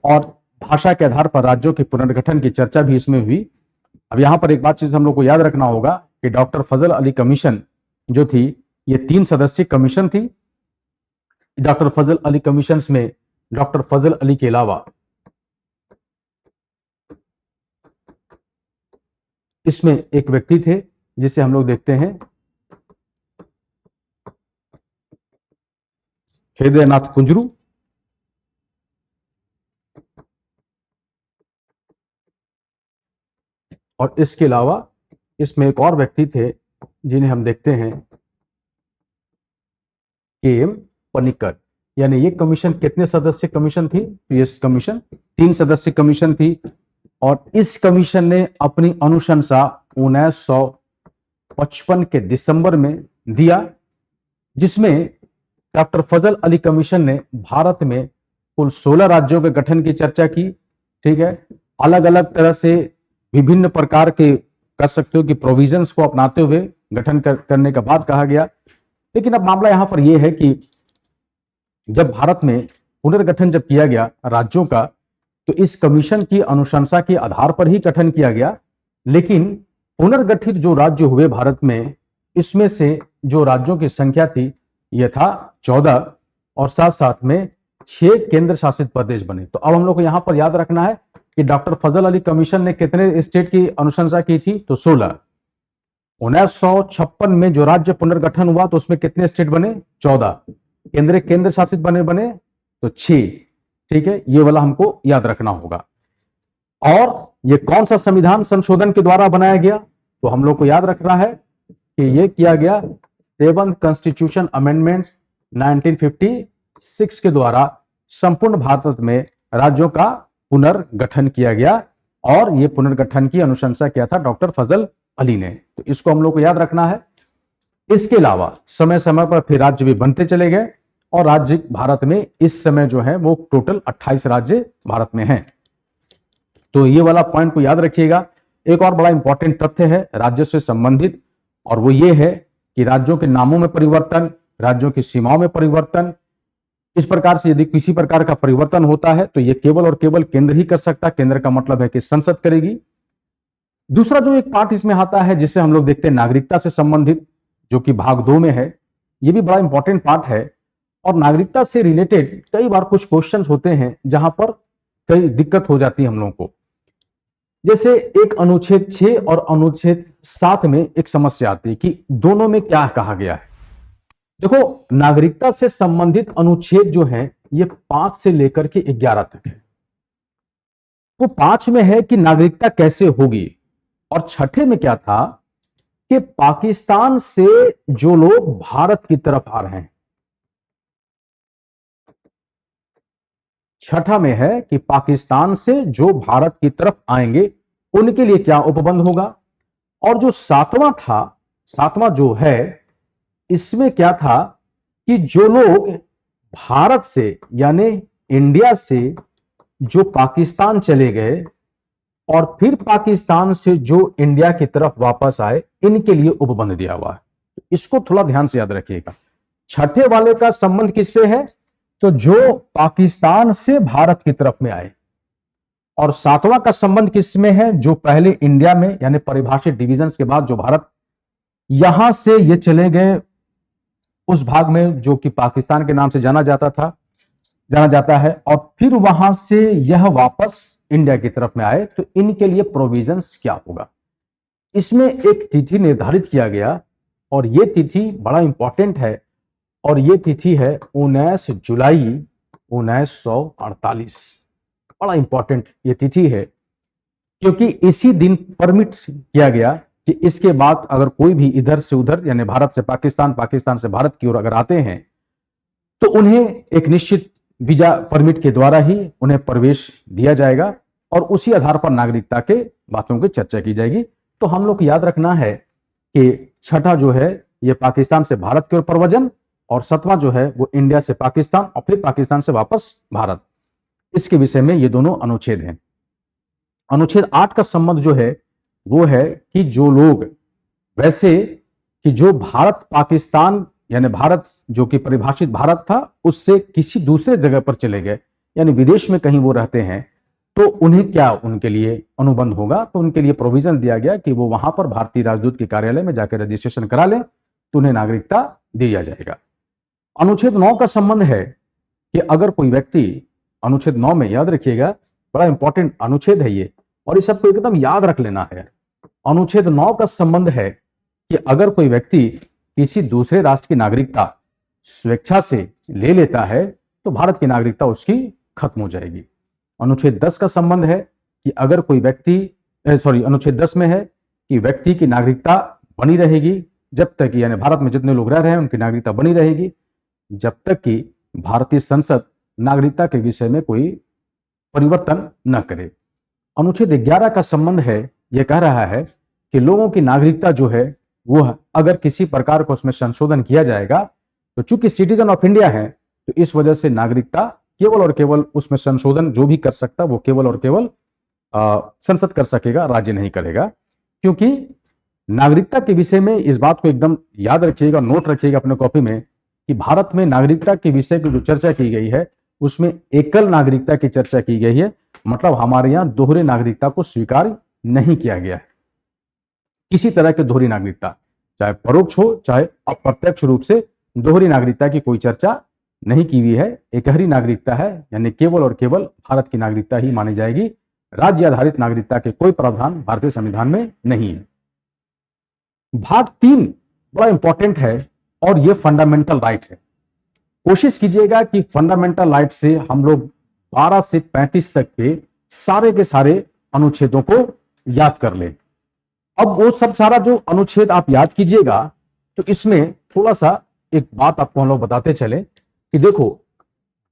और भाषा के आधार पर राज्यों के पुनर्गठन की चर्चा भी इसमें हुई। अब यहां पर एक बात चीज हम लोग को याद रखना होगा कि डॉक्टर फजल अली कमीशन जो थी ये 3 सदस्यीय कमीशन थी। डॉक्टर फजल अली कमीशन में डॉक्टर फजल अली के अलावा इसमें एक व्यक्ति थे जिसे हम लोग देखते हैं हृदयनाथ कुंजरू, और इसके अलावा इसमें एक और व्यक्ति थे जिन्हें हम देखते हैं के.एम. पनिक्कर। यानी ये कमीशन कितने सदस्य कमीशन थी, तो ये कमीशन 3 सदस्य कमीशन थी। और इस कमीशन ने अपनी अनुशंसा 1955 के दिसंबर में दिया, जिसमें डॉक्टर फजल अली कमीशन ने भारत में कुल 16 राज्यों के गठन की चर्चा की, ठीक है। अलग अलग तरह से विभिन्न प्रकार के कर सकते हो कि प्रोविजंस को अपनाते हुए गठन करने का बात कहा गया। लेकिन अब मामला यहां पर यह है कि जब भारत में पुनर्गठन जब किया गया राज्यों का, तो इस कमीशन की अनुशंसा के आधार पर ही गठन किया गया। लेकिन पुनर्गठित जो राज्य हुए भारत में, इसमें से जो राज्यों की संख्या थी यह था 14, और साथ साथ में 6 केंद्र शासित प्रदेश बने। तो अब हम लोग को यहां पर याद रखना है कि डॉक्टर फजल अली कमीशन ने कितने स्टेट की अनुशंसा की थी, तो 16। 1956 में जो राज्य पुनर्गठन हुआ तो उसमें कितने स्टेट बने? 14। केंद्र शासित बने तो 6। ठीक है, ये वाला हमको याद रखना होगा। और ये कौन सा संविधान संशोधन के द्वारा बनाया गया? तो हम लोग को याद रखना है कि ये किया गया 7th कॉन्स्टिट्यूशन अमेंडमेंट्स 1956 के द्वारा संपूर्ण भारत में राज्यों का पुनर्गठन किया गया, और ये पुनर्गठन की अनुशंसा किया था डॉक्टर फजल अली ने। तो इसको हम लोग को याद रखना है। इसके अलावा समय समय पर फिर राज्य भी बनते चले गए, और राज्य भारत में इस समय जो है वो टोटल 28 राज्य भारत में हैं। तो ये वाला पॉइंट को याद रखिएगा। एक और बड़ा इंपॉर्टेंट तथ्य है राज्य से संबंधित, और वो ये है कि राज्यों के नामों में परिवर्तन, राज्यों की सीमाओं में परिवर्तन, इस प्रकार से यदि किसी प्रकार का परिवर्तन होता है तो ये केवल और केवल केंद्र ही कर सकता है। केंद्र का मतलब है कि संसद करेगी। दूसरा जो एक पार्ट इसमें आता है जिसे हम लोग देखते हैं नागरिकता से संबंधित, जो कि भाग 2 में है, ये भी बड़ा इंपॉर्टेंट पार्ट है। और नागरिकता से रिलेटेड कई बार कुछ क्वेश्चंस होते हैं जहां पर कई दिक्कत हो जाती है हम लोगों को। जैसे एक अनुच्छेद 6 और अनुच्छेद 7 में एक समस्या आती है कि दोनों में क्या कहा गया है। देखो, नागरिकता से संबंधित अनुच्छेद जो है ये 5 से लेकर के 11 तक है। तो 5 में है कि नागरिकता कैसे होगी, और 6ठे में क्या था कि पाकिस्तान से जो लोग भारत की तरफ आ रहे हैं। 6ठा में है कि पाकिस्तान से जो भारत की तरफ आएंगे उनके लिए क्या उपबंध होगा। और जो 7वां था, 7वां जो है, इसमें क्या था कि जो लोग भारत से यानी इंडिया से जो पाकिस्तान चले गए और फिर पाकिस्तान से जो इंडिया की तरफ वापस आए, इनके लिए उपबंध दिया हुआ है। इसको थोड़ा ध्यान से याद रखिएगा। 6ठे वाले का संबंध किससे है? तो जो पाकिस्तान से भारत की तरफ में आए। और 7वां का संबंध किसमें है? जो पहले इंडिया में यानी परिभाषित डिविजन्स के बाद जो भारत यहां से ये चले गए उस भाग में जो कि पाकिस्तान के नाम से जाना जाता है, और फिर वहां से यह वापस इंडिया की तरफ में आए, तो इनके लिए प्रोविजंस क्या होगा। इसमें एक तिथि निर्धारित किया गया, और यह तिथि बड़ा इंपॉर्टेंट है, और यह तिथि है 19 जुलाई 1948। बड़ा इंपॉर्टेंट ये तिथि है, क्योंकि इसी दिन परमिट किया गया कि इसके बाद अगर कोई भी इधर से उधर यानी भारत से पाकिस्तान, पाकिस्तान से भारत की ओर अगर आते हैं तो उन्हें एक निश्चित वीजा परमिट के द्वारा ही उन्हें प्रवेश दिया जाएगा, और उसी आधार पर नागरिकता के बातों की चर्चा की जाएगी। तो हम लोग को याद रखना है कि 6ठा जो है ये पाकिस्तान से भारत की ओर प्रव्रजन, और 7वां जो है वो इंडिया से पाकिस्तान और फिर पाकिस्तान से वापस भारत। इसके विषय में ये दोनों अनुच्छेद हैं। अनुच्छेद 8 का संबंध जो है वो है कि जो लोग वैसे कि जो भारत पाकिस्तान यानी भारत जो कि परिभाषित भारत था उससे किसी दूसरे जगह पर चले गए यानी विदेश में कहीं वो रहते हैं, तो उन्हें क्या उनके लिए अनुबंध होगा। तो उनके लिए प्रोविजन दिया गया कि वो वहां पर भारतीय राजदूत के कार्यालय में जाकर रजिस्ट्रेशन करा लें तो उन्हें नागरिकता दिया जाएगा। अनुच्छेद 9 का संबंध है कि अगर कोई व्यक्ति, अनुच्छेद 9 में याद रखिएगा बड़ा इंपॉर्टेंट अनुच्छेद है ये, और इस सबको एकदम याद रख लेना है। अनुच्छेद 9 का संबंध है कि अगर कोई व्यक्ति किसी दूसरे राष्ट्र की नागरिकता स्वेच्छा से ले लेता है तो भारत की नागरिकता उसकी खत्म हो जाएगी। अनुच्छेद 10 का संबंध है कि अगर कोई व्यक्ति अनुच्छेद 10 में है कि व्यक्ति की नागरिकता बनी रहेगी जब तक, यानी भारत में जितने लोग रह रहे हैं उनकी नागरिकता बनी रहेगी जब तक कि भारतीय संसद नागरिकता के विषय में कोई परिवर्तन न करे। अनुच्छेद 11 का संबंध है, यह कह रहा है कि लोगों की नागरिकता जो है वो अगर किसी प्रकार का उसमें संशोधन किया जाएगा तो चूंकि सिटीजन ऑफ इंडिया है तो इस वजह से नागरिकता केवल और केवल उसमें संशोधन जो भी कर सकता वो केवल और केवल संसद कर सकेगा, राज्य नहीं करेगा। क्योंकि नागरिकता के विषय में इस बात को एकदम याद रखिएगा, नोट रखिएगा अपने कॉपी में कि भारत में नागरिकता के विषय की जो चर्चा की गई है उसमें एकल नागरिकता की चर्चा की गई है। मतलब हमारे यहाँ दोहरे नागरिकता को स्वीकार नहीं किया गया है। किसी तरह की दोहरी नागरिकता चाहे परोक्ष हो चाहे अप्रत्यक्ष रूप से दोहरी नागरिकता की कोई चर्चा नहीं की हुई है। एकहरी नागरिकता है यानी केवल और केवल भारत की नागरिकता ही मानी जाएगी। राज्य आधारित नागरिकता के कोई प्रावधान भारतीय संविधान में नहीं है। भाग 3 बड़ा इंपॉर्टेंट है और ये फंडामेंटल राइट है। कोशिश कीजिएगा कि फंडामेंटल राइट से हम लोग 12 से 35 तक के सारे अनुच्छेदों को याद कर लें। अब वो सब सारा जो अनुच्छेद आप याद कीजिएगा तो इसमें थोड़ा सा एक बात आपको हम लोग बताते चले कि देखो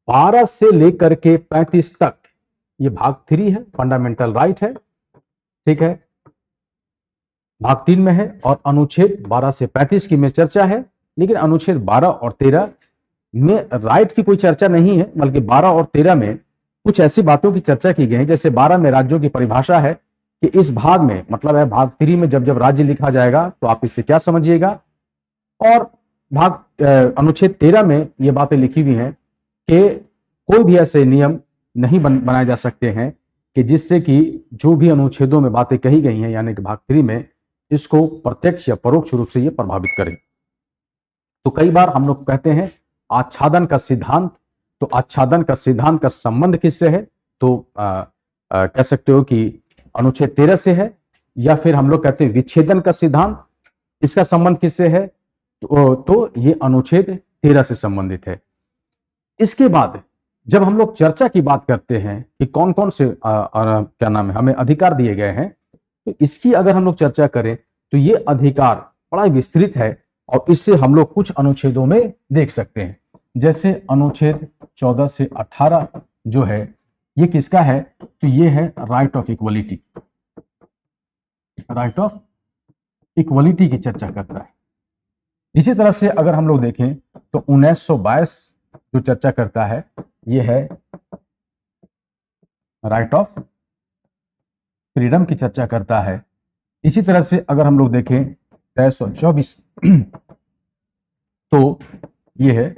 12 से लेकर के 35 तक ये भाग 3 है, फंडामेंटल राइट है, ठीक है, भाग 3 में है और अनुच्छेद 12 से 35 की में चर्चा है। लेकिन अनुच्छेद 12 और 13 में राइट की कोई चर्चा नहीं है, बल्कि 12 और 13 में कुछ ऐसी बातों की चर्चा की गई है। जैसे 12 में राज्यों की परिभाषा है कि इस भाग में, मतलब है भाग 3 में जब जब राज्य लिखा जाएगा तो आप इससे क्या समझिएगा। और भाग अनुच्छेद 13 में ये बातें लिखी हुई हैं कि कोई भी ऐसे नियम नहीं बनाए जा सकते हैं कि जिससे कि जो भी अनुच्छेदों में बातें कही गई हैं, यानी कि भाग 3 में, इसको प्रत्यक्ष या परोक्ष रूप से ये प्रभावित करें। तो कई बार हम लोग कहते हैं आच्छादन का सिद्धांत, तो आच्छादन का सिद्धांत का संबंध किससे है? तो कह सकते हो कि अनुच्छेद 13 से है, या फिर हम लोग कहते हैं विच्छेदन का सिद्धांत, इसका संबंध किससे है? तो ये अनुच्छेद 13 से संबंधित है। इसके बाद जब हम लोग चर्चा की बात करते हैं कि कौन कौन से क्या नाम है हमें अधिकार दिए गए हैं, तो इसकी अगर हम लोग चर्चा करें तो ये अधिकार बड़ा विस्तृत है और इससे हम लोग कुछ अनुच्छेदों में देख सकते हैं। जैसे अनुच्छेद 14 से 18 जो है ये किसका है? तो ये है right of equality. Right of equality की चर्चा करता है। इसी तरह से अगर हम लोग देखें तो 1922 जो चर्चा करता है ये है राइट ऑफ फ्रीडम की चर्चा करता है। इसी तरह से अगर हम लोग देखें 1324 तो ये है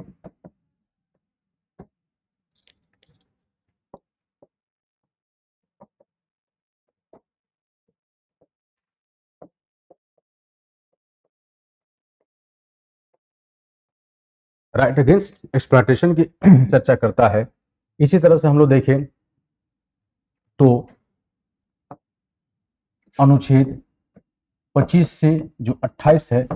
राइट अगेंस्ट एक्सप्लॉयटेशन की चर्चा करता है। इसी तरह से हम लोग देखें तो अनुच्छेद 25 से जो 28 है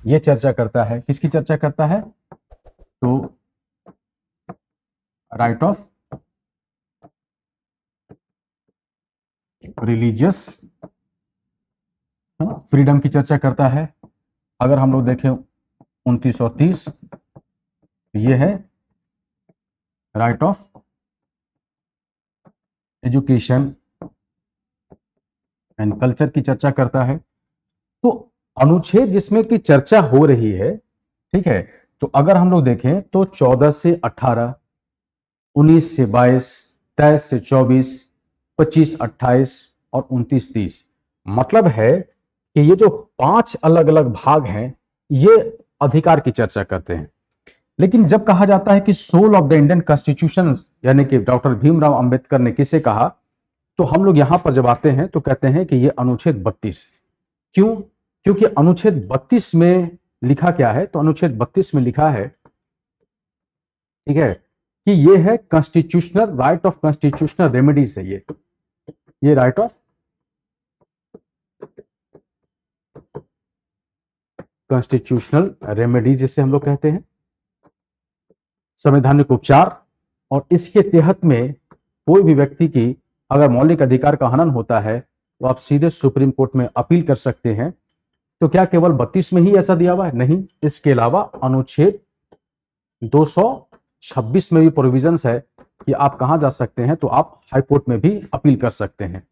ये चर्चा करता है, किसकी चर्चा करता है? तो राइट ऑफ रिलीजियस फ्रीडम की चर्चा करता है। अगर हम लोग देखें 29 और 30 ये है right of education and culture की चर्चा करता है। तो अनुच्छेद जिसमें की चर्चा हो रही है, ठीक है, तो अगर हम लोग देखें तो 14 से 18, 19 से 22, 23 से 24, 25, 28 और 29, 30, मतलब है कि ये जो 5 अलग अलग भाग हैं ये अधिकार की चर्चा करते हैं। लेकिन जब कहा जाता है कि soul of the Indian constitution, यानी कि डॉक्टर भीमराव अंबेडकर ने किसे कहा, तो हम लोग यहां पर जब आते हैं तो कहते हैं कि ये अनुच्छेद 32। क्यों? क्योंकि अनुच्छेद 32 में लिखा क्या है? तो अनुच्छेद 32 में लिखा है, ठीक है, कि ये है constitutional right of constitutional remedies है। ये राइट ऑफ कॉन्स्टिट्यूशनल रेमेडीज जिसे हम लोग कहते हैं, संवैधानिक उपचार। और इसके तहत में कोई भी व्यक्ति की अगर मौलिक अधिकार का हनन होता है तो आप सीधे सुप्रीम कोर्ट में अपील कर सकते हैं। तो क्या केवल 32 में ही ऐसा दिया हुआ है? नहीं, इसके अलावा अनुच्छेद 226 में भी प्रोविजंस है कि आप कहां जा सकते हैं, तो आप हाई कोर्ट में भी अपील कर सकते हैं।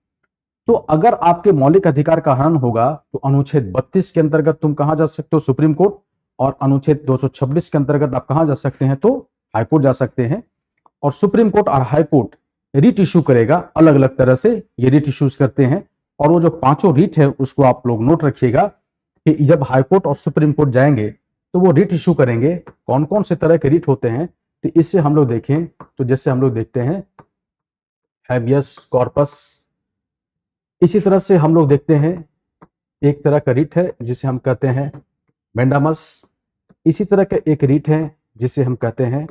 तो अगर आपके मौलिक अधिकार का हनन होगा तो अनुच्छेद 32 के अंतर्गत तुम कहां जा सकते हो? Supreme court. और अनुच्छेद 226 के अंतर्गत आप कहां जा सकते हैं? तो हाई कोर्ट जा सकते हैं। और सुप्रीम कोर्ट और हाई कोर्ट रिट इश्यू करेगा, अलग अलग तरह से ये रिट इश्यूज करते हैं। और वो जो 5 रिट है उसको आप लोग नोट रखिएगा कि जब हाई कोर्ट और सुप्रीम कोर्ट जाएंगे तो वो रिट इश्यू करेंगे। कौन कौन से तरह के रिट होते हैं तो इससे हम लोग देखें तो जैसे हम लोग देखते हैं हैबियस कॉर्पस। इसी तरह से हम लोग देखते हैं एक तरह का रिट है जिसे हम कहते हैं मेंडामस। इसी तरह का एक रिट है जिसे हम कहते हैं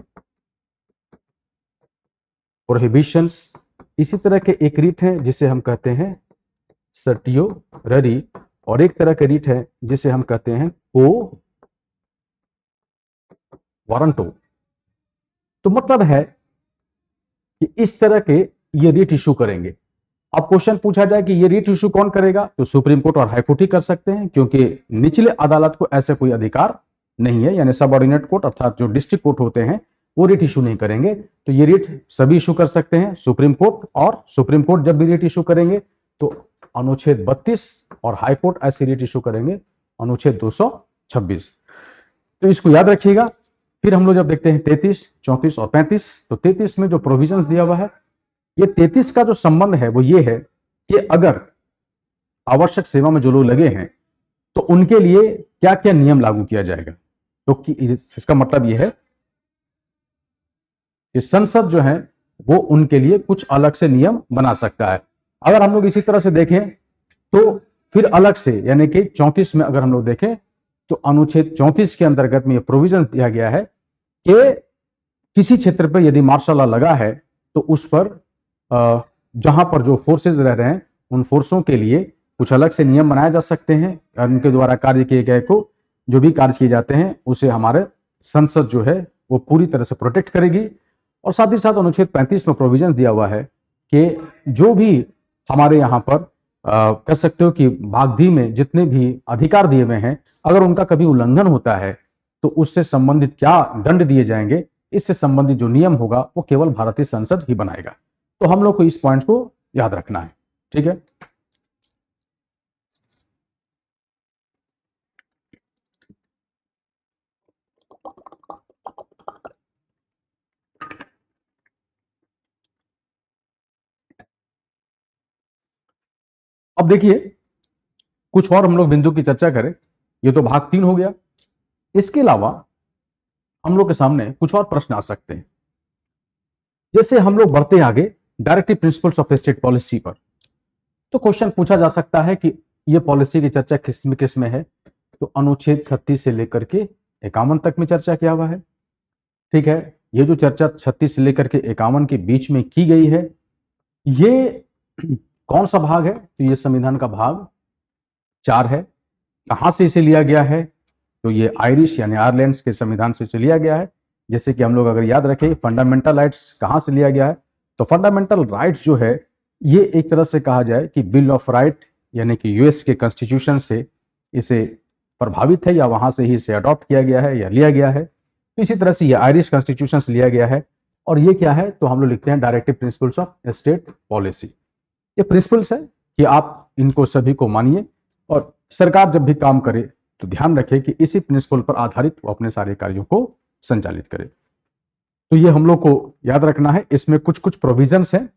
प्रोहिबिशंस। इसी तरह के एक रिट है जिसे हम कहते हैं सर्टियोररी। और एक तरह के रीट है जिसे हम कहते हैं को वारंटो। तो मतलब है कि इस तरह के ये रीट इशू करेंगे। अब क्वेश्चन पूछा जाए कि ये रीट इशू कौन करेगा, तो सुप्रीम कोर्ट और हाई कोर्ट ही कर सकते हैं, क्योंकि निचले अदालत को ऐसे कोई अधिकार नहीं है, यानी सबऑर्डिनेट कोर्ट अर्थात जो डिस्ट्रिक्ट कोर्ट होते हैं वो रीट इशू नहीं करेंगे। तो ये रीट सभी इशू कर सकते हैं, सुप्रीम कोर्ट, और सुप्रीम कोर्ट जब भी रीट इशू करेंगे तो अनुच्छेद 32 और हाई कोर्ट ऐसे रीट इशू करेंगे अनुच्छेद 226। तो इसको याद रखिएगा। फिर हम लोग जब देखते हैं 33, 34 और 35, तो 33 में जो प्रोविजंस दिया हुआ है, ये 33 का जो संबंध है वो ये है कि अगर आवश्यक सेवा में जो लोग लगे हैं तो उनके लिए क्या क्या नियम लागू किया जाएगा। तो इसका मतलब ये है कि संसद जो है वो उनके लिए कुछ अलग से नियम बना सकता है। अगर हम लोग इसी तरह से देखें तो फिर अलग से, यानी कि 34 में अगर हम लोग देखें तो अनुच्छेद 34 के अंतर्गत में यह प्रोविजन दिया गया है कि किसी क्षेत्र पर यदि मार्शल लॉ लगा है तो उस पर जहां पर जो फोर्सेज रह रहे हैं उन फोर्सों के लिए कुछ अलग से नियम बनाए जा सकते हैं, और उनके द्वारा कार्य किए गए को जो भी कार्य किए जाते हैं उसे हमारे संसद जो है वो पूरी तरह से प्रोटेक्ट करेगी। और साथ ही साथ अनुच्छेद 35 में प्रोविजन दिया हुआ है कि जो भी हमारे यहाँ पर कह सकते हो कि भाग डी में जितने भी अधिकार दिए हुए हैं, अगर उनका कभी उल्लंघन होता है तो उससे संबंधित क्या दंड दिए जाएंगे, इससे संबंधित जो नियम होगा वो केवल भारतीय संसद ही बनाएगा। तो हम लोग को इस पॉइंट को याद रखना है, ठीक है। अब देखिए कुछ और हम लोग बिंदु की चर्चा करें। ये तो भाग 3 हो गया। इसके अलावा हम लोग के सामने कुछ और प्रश्न आ सकते हैं। जैसे हम लोग बढ़ते आगे directive principles of state policy पर, तो क्वेश्चन पूछा जा सकता है कि ये पॉलिसी की चर्चा किस में है। तो अनुच्छेद 36 से लेकर के 51 तक में चर्चा किया हुआ है, ठीक है। ये जो चर्चा 36 से लेकर के 51 के बीच में की गई है, ये कौन सा भाग है, तो ये संविधान का भाग 4 है। कहां से इसे लिया गया है, तो ये आयरिश यानी आयरलैंड के संविधान से लिया गया है। जैसे कि हम लोग अगर याद रखें फंडामेंटल राइट्स कहां से लिया गया है, तो फंडामेंटल राइट्स जो है ये एक तरह से कहा जाए कि बिल ऑफ राइट यानी कि यूएस के कॉन्स्टिट्यूशन से इसे प्रभावित है, या वहां से ही इसे अडॉप्ट किया गया है या लिया गया है। तो इसी तरह से ये आयरिश कॉन्स्टिट्यूशन से लिया गया है। और ये क्या है, तो हम लोग लिखते हैं directive principles of state policy. ये प्रिंसिपल्स है कि आप इनको सभी को मानिए, और सरकार जब भी काम करे तो ध्यान रखे कि इसी प्रिंसिपल पर आधारित वो अपने सारे कार्यों को संचालित करे। तो ये हम लोग को याद रखना है। इसमें कुछ कुछ प्रोविजंस हैं,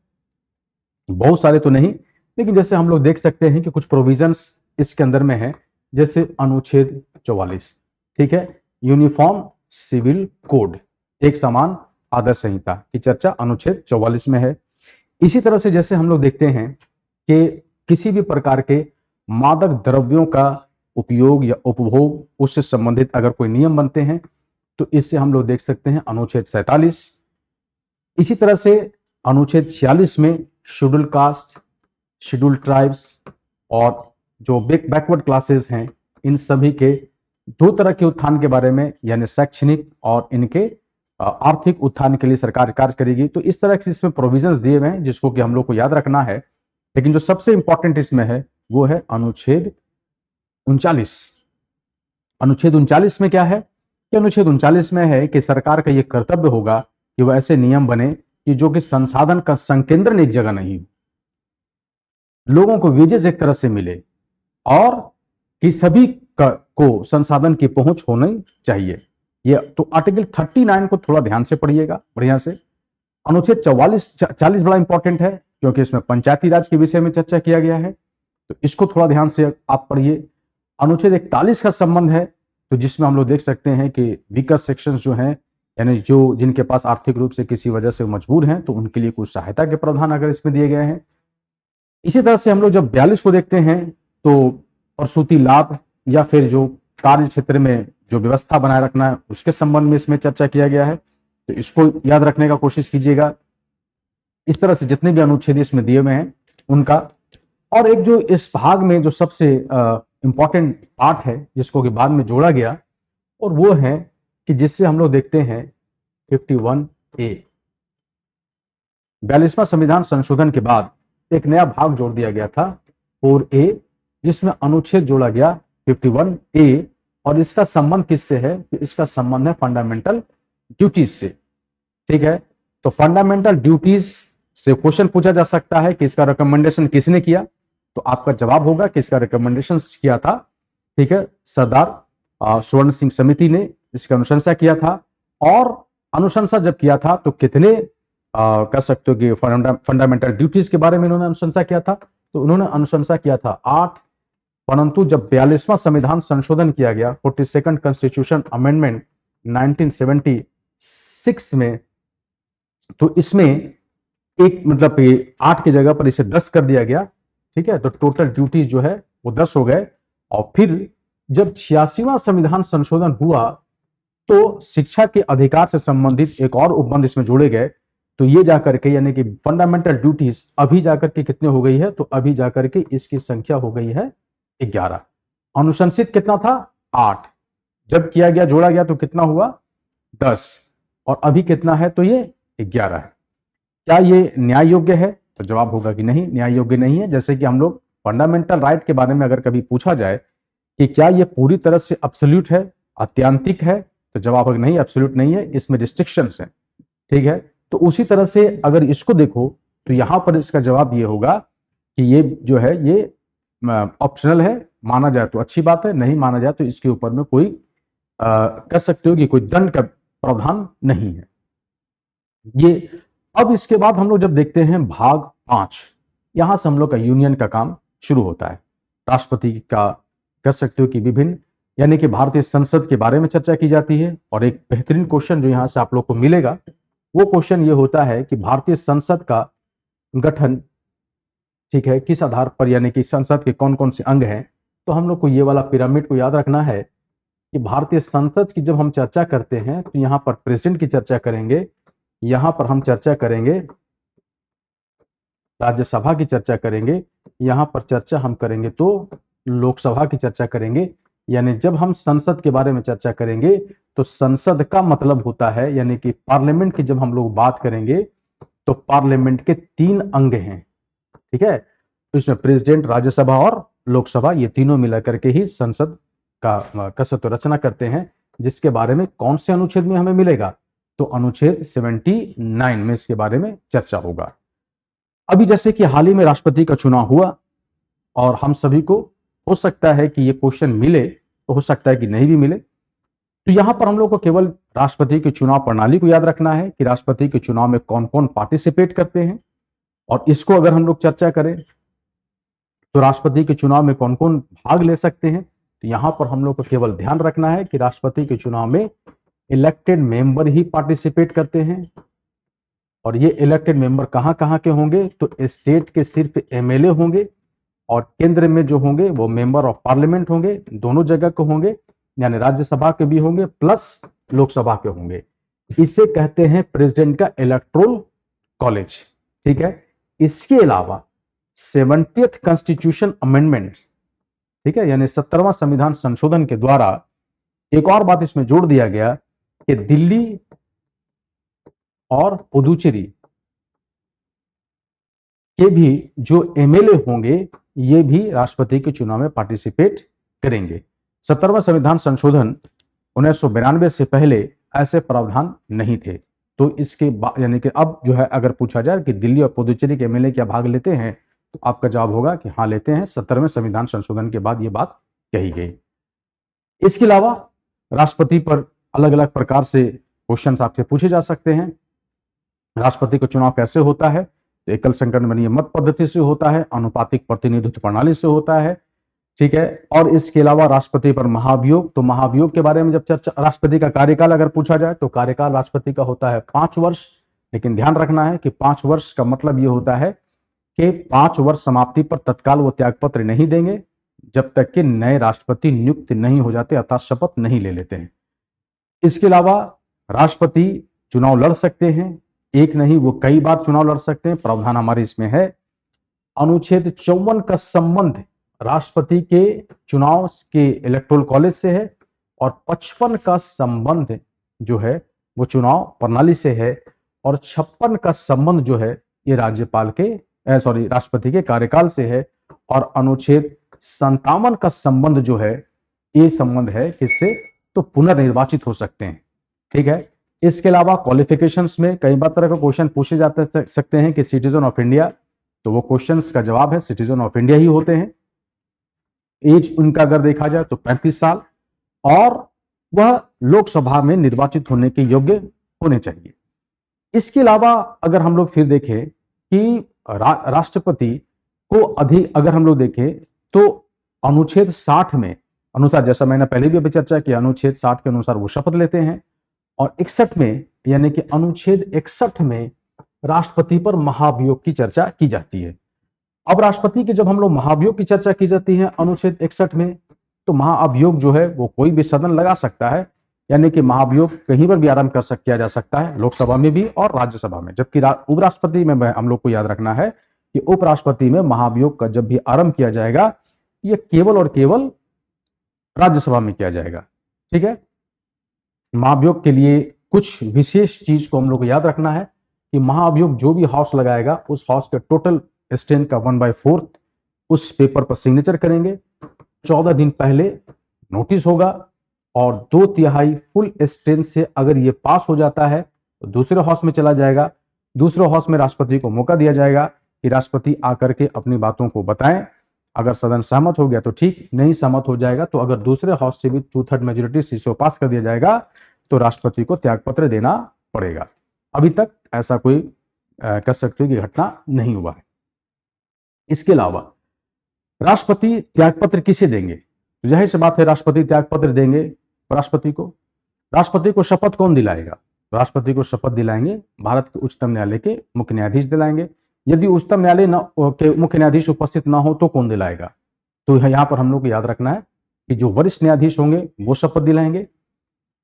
बहुत सारे तो नहीं, लेकिन जैसे हम लोग देख सकते हैं कि कुछ प्रोविजंस इसके अंदर में है। जैसे अनुच्छेद 44, ठीक है, यूनिफॉर्म सिविल कोड, एक समान आदर्श संहिता की चर्चा अनुच्छेद 44 में है। इसी तरह से जैसे हम लोग देखते हैं कि किसी भी प्रकार के मादक द्रव्यों का उपयोग या उपभोग, उससे संबंधित अगर कोई नियम बनते हैं तो इससे हम लोग देख सकते हैं अनुच्छेद 47। इसी तरह से अनुच्छेद 46 में शेड्यूल कास्ट, शेड्यूल ट्राइब्स और जो बैकवर्ड क्लासेस हैं, इन सभी के 2 तरह के उत्थान के बारे में, यानी शैक्षणिक और इनके आर्थिक उत्थान के लिए सरकार कार्य करेगी। तो इस तरह से इसमें प्रोविजंस दिए हुए हैं जिसको कि हम लोग को याद रखना है। लेकिन जो सबसे इंपॉर्टेंट इसमें है वो है अनुच्छेद 39। अनुच्छेद 39 में क्या है, कि अनुच्छेद 39 में है कि सरकार का यह कर्तव्य होगा कि वह ऐसे नियम बने कि जो कि संसाधन का संकेंद्रण एक जगह नहीं हो, लोगों को वेजेस एक तरह से मिले, और कि सभी को संसाधन की पहुंच होनी चाहिए। ये तो आर्टिकल 39 को थोड़ा ध्यान से पढ़िएगा बढ़िया से। अनुच्छेद 40 बड़ा इंपॉर्टेंट है क्योंकि इसमें पंचायती राज के विषय में चर्चा किया गया है, तो इसको थोड़ा ध्यान से आप पढ़िए। अनुच्छेद 41 का संबंध है, तो जिसमें हम लोग देख सकते हैं कि वीकर सेक्शंस जो हैं, यानी जो जिनके पास आर्थिक रूप से किसी वजह से मजबूर हैं, तो उनके लिए कुछ सहायता के प्रावधान अगर इसमें दिए गए हैं। इसी तरह से हम लोग जब 42 को देखते हैं तो प्रसूति लाभ या फिर जो कार्य क्षेत्र में जो व्यवस्था बनाए रखना है उसके संबंध में इसमें चर्चा किया गया है, तो इसको याद रखने का कोशिश कीजिएगा। इस तरह से जितने भी अनुच्छेद इसमें दिए हुए हैं उनका। और एक जो इस भाग में जो सबसे इंपॉर्टेंट पार्ट है जिसको कि बाद में जोड़ा गया, और वो है कि जिससे हम लोग देखते हैं 51A। 42वां संविधान संशोधन के बाद एक नया भाग जोड़ दिया गया था 4A, जिसमें अनुच्छेद जोड़ा गया 51A, और इसका संबंध किससे है? इसका संबंध है फंडामेंटल ड्यूटीज से। ठीक है, तो फंडामेंटल ड्यूटीज से क्वेश्चन पूछा जा सकता है कि इसका रिकमेंडेशन किसने किया, तो आपका जवाब होगा कि इसका रिकमेंडेशन किया था, ठीक है, सरदार स्वर्ण सिंह समिति ने इसकी अनुशंसा किया था। और अनुशंसा जब किया था तो कितने कह सकते हो कि फंडामेंटल ड्यूटीज के बारे में उन्होंने अनुशंसा किया था, तो उन्होंने अनुशंसा किया था 8। परंतु जब 42वां संविधान संशोधन किया गया, 42nd कॉन्स्टिट्यूशन अमेंडमेंट 1976 में, तो इसमें एक मतलब 8 की जगह पर इसे 10 कर दिया गया। ठीक है, तो टोटल ड्यूटीज जो है वो 10 हो गए। और फिर जब 86वां संविधान संशोधन हुआ तो शिक्षा के अधिकार से संबंधित एक और उपबंध इसमें जोड़े गए। तो ये जाकर के यानी कि फंडामेंटल ड्यूटीज अभी जाकर के कितने हो गई है, तो अभी जाकर के इसकी संख्या हो गई है 11। अनुशंसित कितना था? 8। जब किया गया जोड़ा गया तो कितना हुआ? 10। और अभी कितना है? तो ये 11 है। क्या ये न्याय योग्य है? तो जवाब होगा कि नहीं, न्याय योग्य नहीं है। जैसे कि हम लोग फंडामेंटल राइट के बारे में अगर कभी पूछा जाए कि क्या ये पूरी तरह से एब्सोल्यूट है, आत्यांतिक है, तो जवाब होगा नहीं, एब्सोल्यूट नहीं है, इसमें रिस्ट्रिक्शंस हैं। ठीक है, तो उसी तरह से अगर इसको देखो तो यहां पर इसका जवाब ये होगा कि ये जो है ये ऑप्शनल है। माना जाए तो अच्छी बात है, नहीं माना जाए तो इसके ऊपर में कोई कह सकते हो कि कोई दंड का प्रावधान नहीं है ये। अब इसके बाद हम लोग जब देखते हैं भाग 5, यहां से हम लोग का यूनियन का काम शुरू होता है। राष्ट्रपति का कह सकते हो कि विभिन्न यानी कि भारतीय संसद के बारे में चर्चा की जाती है। और एक बेहतरीन क्वेश्चन जो यहां से आप लोग को मिलेगा वो क्वेश्चन ये होता है कि भारतीय संसद का गठन, ठीक है, किस आधार पर, यानी कि संसद के कौन कौन से अंग हैं। तो हम लोग को ये वाला पिरामिड को याद रखना है कि भारतीय संसद की जब हम चर्चा करते हैं तो यहां पर प्रेसिडेंट की चर्चा करेंगे, यहां पर हम चर्चा करेंगे राज्यसभा की चर्चा करेंगे, यहां पर चर्चा हम करेंगे तो लोकसभा की चर्चा करेंगे। यानी जब हम संसद के बारे में चर्चा करेंगे तो संसद का मतलब होता है यानी कि पार्लियामेंट की जब हम लोग बात करेंगे तो पार्लियामेंट के 3 अंग हैं। ठीक है, तो इसमें प्रेसिडेंट, राज्यसभा और लोकसभा, ये तीनों मिलाकर के ही संसद का कसरत रचना करते हैं, जिसके बारे में कौन से अनुच्छेद में हमें मिलेगा, तो अनुच्छेद 79 में इसके बारे में चर्चा होगा। अभी जैसे कि हाल ही में राष्ट्रपति का चुनाव हुआ और हम सभी को हो सकता है कि ये क्वेश्चन मिले, तो हो सकता है कि नहीं भी मिले। तो यहां पर हम लोग को केवल राष्ट्रपति के चुनाव प्रणाली को याद रखना है कि राष्ट्रपति के चुनाव में कौन कौन पार्टिसिपेट करते हैं। और इसको अगर हम लोग चर्चा करें तो राष्ट्रपति के चुनाव में कौन कौन भाग ले सकते हैं, तो यहां पर हम लोग को केवल ध्यान रखना है कि राष्ट्रपति के चुनाव में इलेक्टेड मेंबर ही पार्टिसिपेट करते हैं। और ये इलेक्टेड मेंबर कहां कहां के होंगे, तो स्टेट के सिर्फ एमएलए होंगे और केंद्र में जो होंगे वो मेंबर ऑफ पार्लियामेंट होंगे, दोनों जगह के होंगे, यानी राज्यसभा के भी होंगे प्लस लोकसभा के होंगे। इसे कहते हैं प्रेसिडेंट का इलेक्टोरल कॉलेज। ठीक है, इसके अलावा 70th कॉन्स्टिट्यूशन अमेंडमेंट, ठीक है, यानी 70वां संविधान संशोधन के द्वारा एक और बात इसमें जोड़ दिया गया कि दिल्ली और पुदुचेरी के भी जो एमएलए होंगे ये भी राष्ट्रपति के चुनाव में पार्टिसिपेट करेंगे। 70वां संविधान संशोधन 1992 से पहले ऐसे प्रावधान नहीं थे। तो इसके यानी कि अब जो है अगर पूछा जाए कि दिल्ली और पुदुचेरी के एमएलए क्या भाग लेते हैं, तो आपका जवाब होगा कि हाँ लेते हैं। 70वें संविधान संशोधन के बाद ये बात कही गई। इसके अलावा राष्ट्रपति पर अलग अलग प्रकार से क्वेश्चन आपसे पूछे जा सकते हैं। राष्ट्रपति का चुनाव कैसे होता है, तो एकल संक्रमणीय मत पद्धति से होता है, अनुपातिक प्रतिनिधित्व प्रणाली से होता है। ठीक है, और इसके अलावा राष्ट्रपति पर महाभियोग, तो महाभियोग के बारे में जब चर्चा, राष्ट्रपति का कार्यकाल अगर पूछा जाए तो कार्यकाल राष्ट्रपति का होता है 5 वर्ष। लेकिन ध्यान रखना है कि 5 वर्ष का मतलब ये होता है कि 5 वर्ष समाप्ति पर तत्काल वो त्यागपत्र नहीं देंगे जब तक कि नए राष्ट्रपति नियुक्त नहीं हो जाते, अर्थात शपथ नहीं ले लेते हैं। इसके अलावा राष्ट्रपति चुनाव लड़ सकते हैं, एक नहीं वो कई बार चुनाव लड़ सकते हैं। प्रावधान हमारे इसमें है। अनुच्छेद 54 का संबंध राष्ट्रपति के चुनाव के इलेक्टोरल कॉलेज से है और 55 का संबंध जो है वो चुनाव प्रणाली से है और 56 का संबंध जो है ये राज्यपाल के राष्ट्रपति के कार्यकाल से है और अनुच्छेद 57 का संबंध जो है ये संबंध है किससे, तो पुनर्निर्वाचित हो सकते हैं। ठीक है, इसके अलावा क्वालिफिकेशंस में कई बार तरह के क्वेश्चन पूछे जाते सकते हैं कि सिटीजन ऑफ इंडिया, तो वो क्वेश्चंस का जवाब है सिटीजन ऑफ इंडिया ही होते हैं। एज उनका अगर देखा जाए तो 35 साल और वह लोकसभा में निर्वाचित होने के योग्य होने चाहिए। इसके अलावा अगर हम लोग फिर देखें कि राष्ट्रपति को अधिक अगर हम लोग देखें तो अनुच्छेद 60 में अनुसार, जैसा मैंने पहले भी अभी चर्चा किया, अनुच्छेद 60 के अनुसार वो शपथ लेते हैं और 61 में यानी कि अनुच्छेद 61 में राष्ट्रपति पर महाभियोग की चर्चा की जाती है। अब राष्ट्रपति की जब हम लोग महाभियोग की चर्चा की जाती है अनुच्छेद 61 में, तो महाअभियोग जो है वो कोई भी सदन लगा सकता है, यानी कि महाभियोग कहीं पर भी आरंभ किया जा सकता है, लोकसभा में भी और राज्यसभा में। जबकि उपराष्ट्रपति में हम लोग को याद रखना है कि उपराष्ट्रपति में महाभियोग का जब भी आरंभ किया जाएगा ये केवल और केवल राज्यसभा में किया जाएगा। ठीक है, महाभियोग के लिए कुछ विशेष चीज को हम लोग को याद रखना है कि महाअभियोग जो भी हाउस लगाएगा उस हाउस के टोटल स्ट्रेंथ का 1/4 उस पेपर पर सिग्नेचर करेंगे। 14 दिन पहले नोटिस होगा और 2/3 फुल स्ट्रेंथ से अगर ये पास हो जाता है तो दूसरे हाउस में चला जाएगा। दूसरे हाउस में राष्ट्रपति को मौका दिया जाएगा कि राष्ट्रपति आकर के अपनी बातों को बताएं। अगर सदन सहमत हो गया तो ठीक, नहीं सहमत हो जाएगा तो अगर दूसरे हाउस से भी 2/3 मेजोरिटी से इसे पास कर दिया जाएगा तो राष्ट्रपति को त्यागपत्र देना पड़ेगा। अभी तक ऐसा कोई कह सकते हो कि घटना नहीं हुआ है। इसके अलावा राष्ट्रपति त्यागपत्र किसे देंगे, तो जाहिर सी बात है राष्ट्रपति त्यागपत्र देंगे राष्ट्रपति को। राष्ट्रपति को शपथ कौन दिलाएगा, राष्ट्रपति को शपथ दिलाएंगे भारत के उच्चतम न्यायालय के मुख्य न्यायाधीश दिलाएंगे। यदि उच्चतम न्यायालय के मुख्य न्यायाधीश उपस्थित ना हो तो कौन दिलाएगा, तो यहाँ पर हम लोग को याद रखना है कि जो वरिष्ठ न्यायाधीश होंगे वो शपथ दिलाएंगे।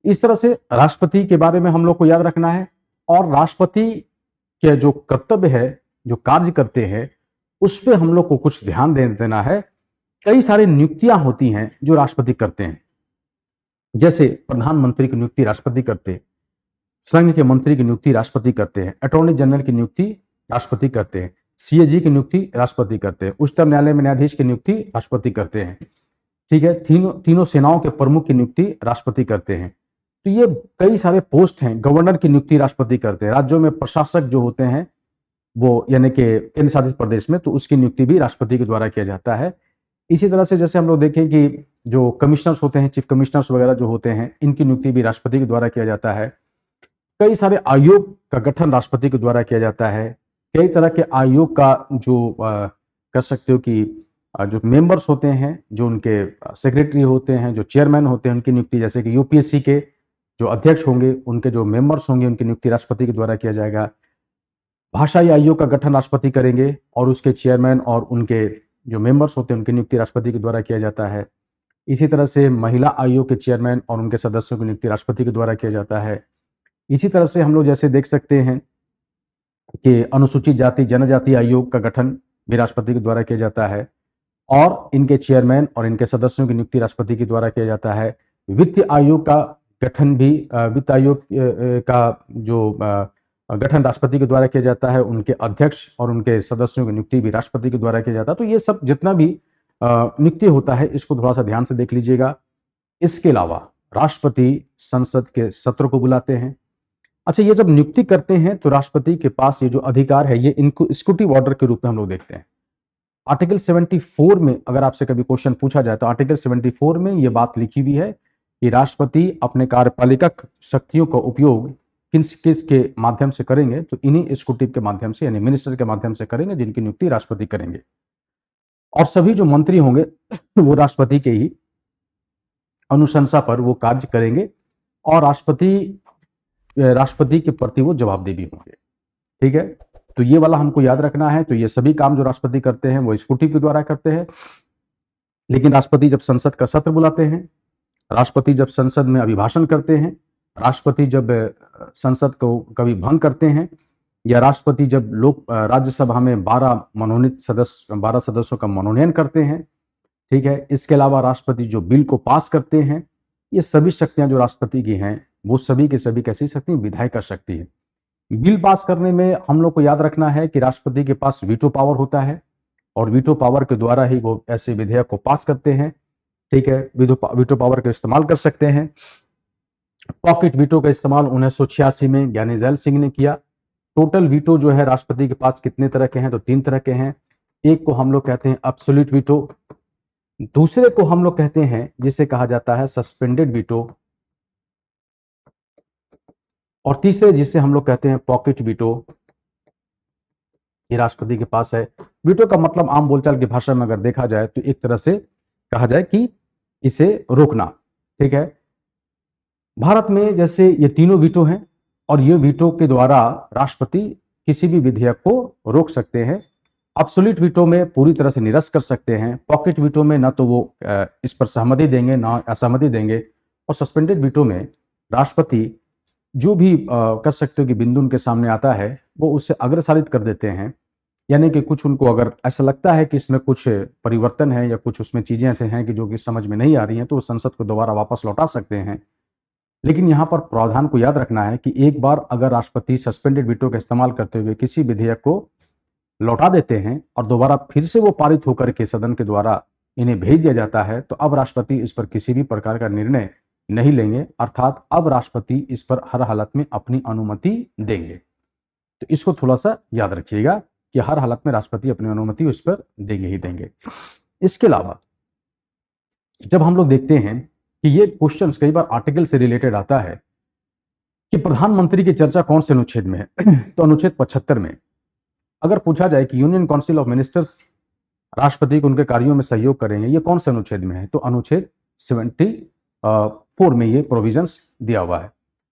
इस तरह से राष्ट्रपति के बारे में हम लोग को याद रखना है और राष्ट्रपति के जो कर्तव्य है, जो कार्य करते हैं, उस पर हम लोग को कुछ ध्यान देना है। कई सारी नियुक्तियां होती हैं जो राष्ट्रपति करते हैं, जैसे प्रधानमंत्री की नियुक्ति राष्ट्रपति करते हैं, संघ के मंत्री की नियुक्ति राष्ट्रपति करते हैं, अटॉर्नी जनरल की नियुक्ति राष्ट्रपति करते हैं, सीएजी की नियुक्ति राष्ट्रपति करते हैं, उच्चतम न्यायालय में न्यायाधीश की नियुक्ति राष्ट्रपति करते हैं। ठीक है, तीनों सेनाओं के प्रमुख की नियुक्ति राष्ट्रपति करते हैं। तो ये कई सारे पोस्ट हैं। गवर्नर की नियुक्ति राष्ट्रपति करते हैं। राज्यों में प्रशासक जो होते हैं वो यानी कि केंद्र शासित प्रदेश में, तो उसकी नियुक्ति भी राष्ट्रपति के द्वारा किया जाता है। इसी तरह से जैसे हम लोग देखें कि जो कमिश्नर्स होते हैं, चीफ कमिश्नर्स वगैरह जो होते हैं, इनकी नियुक्ति भी राष्ट्रपति के द्वारा किया जाता है। कई सारे आयोग का गठन राष्ट्रपति के द्वारा किया जाता है। कई तरह के आयोग का जो कह सकते हो कि जो मेंबर्स होते हैं, जो उनके सेक्रेटरी होते हैं, जो चेयरमैन होते हैं, उनकी नियुक्ति, जैसे कि यूपीएससी के जो अध्यक्ष होंगे, उनके जो मेंबर्स होंगे, उनकी नियुक्ति राष्ट्रपति के द्वारा किया जाएगा। भाषाई आयोग का गठन राष्ट्रपति करेंगे और उसके चेयरमैन और उनके जो मेंबर्स होते हैं उनकी नियुक्ति राष्ट्रपति के द्वारा किया जाता है। इसी तरह से महिला आयोग के चेयरमैन और उनके सदस्यों की नियुक्ति राष्ट्रपति के द्वारा किया जाता है। इसी तरह से हम लोग जैसे देख सकते हैं कि अनुसूचित जाति जनजाति आयोग का गठन भी राष्ट्रपति के द्वारा किया जाता है और इनके चेयरमैन और इनके सदस्यों की नियुक्ति राष्ट्रपति के द्वारा किया जाता है। वित्त आयोग का गठन भी वित्त आयोग का जो गठन राष्ट्रपति के द्वारा किया जाता है। उनके अध्यक्ष और उनके सदस्यों की नियुक्ति भी राष्ट्रपति के द्वारा किया जाता है। तो ये सब जितना भी नियुक्ति होता है इसको थोड़ा सा ध्यान से देख लीजिएगा। इसके अलावा राष्ट्रपति संसद के सत्र को बुलाते हैं। अच्छा, ये जब नियुक्ति करते हैं तो राष्ट्रपति के पास ये जो अधिकार है ये इनको एक्जीक्यूटिव ऑर्डर के रूप में हम लोग देखते हैं। आर्टिकल 74 में अगर आपसे कभी क्वेश्चन पूछा जाए तो आर्टिकल 74 में ये बात लिखी हुई है कि राष्ट्रपति अपने कार्यपालिका शक्तियों का उपयोग किस के माध्यम से करेंगे, तो इन्हीं एक्जीक्यूटिव के माध्यम से यानी मिनिस्टर के माध्यम से करेंगे, जिनकी नियुक्ति राष्ट्रपति करेंगे। और सभी जो मंत्री होंगे वो राष्ट्रपति के ही अनुशंसा पर वो कार्य करेंगे और राष्ट्रपति के प्रति वो जवाबदेह भी होंगे। ठीक है, तो ये वाला हमको याद रखना है। तो ये सभी काम जो राष्ट्रपति करते हैं वो एक्जीक्यूटिव के द्वारा करते हैं। लेकिन राष्ट्रपति जब संसद का सत्र बुलाते हैं, राष्ट्रपति जब संसद में अभिभाषण करते हैं, राष्ट्रपति जब संसद को कभी भंग करते हैं, या राष्ट्रपति जब राज्यसभा में 12 सदस्यों का मनोनयन करते हैं, ठीक है। इसके अलावा राष्ट्रपति जो बिल को पास करते हैं, ये सभी शक्तियां जो राष्ट्रपति की हैं वो सभी के सभी कैसी शक्ति, विधायिका कर शक्ति है। बिल पास करने में हम लोग को याद रखना है कि राष्ट्रपति के पास वीटो पावर होता है और वीटो पावर के द्वारा ही वो ऐसे विधेयक को पास करते हैं। ठीक है, वीटो पावर का इस्तेमाल कर सकते हैं। पॉकेट वीटो का इस्तेमाल 1986 में ज्ञानी जैल सिंह ने किया। टोटल वीटो जो है राष्ट्रपति के पास कितने तरह के हैं, तो 3 तरह के हैं। एक को हम लोग कहते हैं एब्सोल्यूट वीटो, दूसरे को हम लोग कहते हैं जिसे कहा जाता है सस्पेंडेड वीटो, और तीसरे जिसे हम लोग कहते हैं पॉकेट वीटो, ये राष्ट्रपति के पास है। वीटो का मतलब आम बोलचाल की भाषा में अगर देखा जाए तो एक तरह से कहा जाए कि इसे रोकना। ठीक है, भारत में जैसे ये तीनों वीटो हैं और ये वीटो के द्वारा राष्ट्रपति किसी भी विधेयक को रोक सकते हैं। एब्सोल्यूट वीटो में पूरी तरह से निरस्त कर सकते हैं। पॉकेट वीटो में ना तो वो इस पर सहमति देंगे ना असहमति देंगे, और सस्पेंडेड वीटो में राष्ट्रपति जो भी कर सकते हो कि बिंदु उनके सामने आता है वो उससे अग्रसारित कर देते हैं। यानी कि कुछ उनको अगर ऐसा लगता है कि इसमें कुछ परिवर्तन है या कुछ उसमें चीजें ऐसे हैं कि जो कि समझ में नहीं आ रही हैं, तो वो संसद को दोबारा वापस लौटा सकते हैं। लेकिन यहाँ पर प्रावधान को याद रखना है कि एक बार अगर राष्ट्रपति सस्पेंडेड वीटो का इस्तेमाल करते हुए किसी विधेयक को लौटा देते हैं और दोबारा फिर से वो पारित होकर के सदन के द्वारा इन्हें भेज दिया जाता है, तो अब राष्ट्रपति इस पर किसी भी प्रकार का निर्णय नहीं लेंगे, अर्थात अब राष्ट्रपति इस पर हर हालत में अपनी अनुमति देंगे। तो इसको थोड़ा सा याद रखिएगा कि हर हालत में राष्ट्रपति अपनी अनुमति उस पर देंगे ही देंगे। इसके अलावा जब हम लोग देखते हैं कि ये क्वेश्चंस कई बार आर्टिकल से रिलेटेड आता है कि प्रधानमंत्री की चर्चा कौन से अनुच्छेद में है, तो अनुच्छेद 75 में। अगर पूछा जाए कि यूनियन काउंसिल ऑफ मिनिस्टर्स राष्ट्रपति को उनके कार्यों में सहयोग करेंगे, ये कौन से अनुच्छेद में है, तो अनुच्छेद 74 में ये प्रोविजंस दिया हुआ है।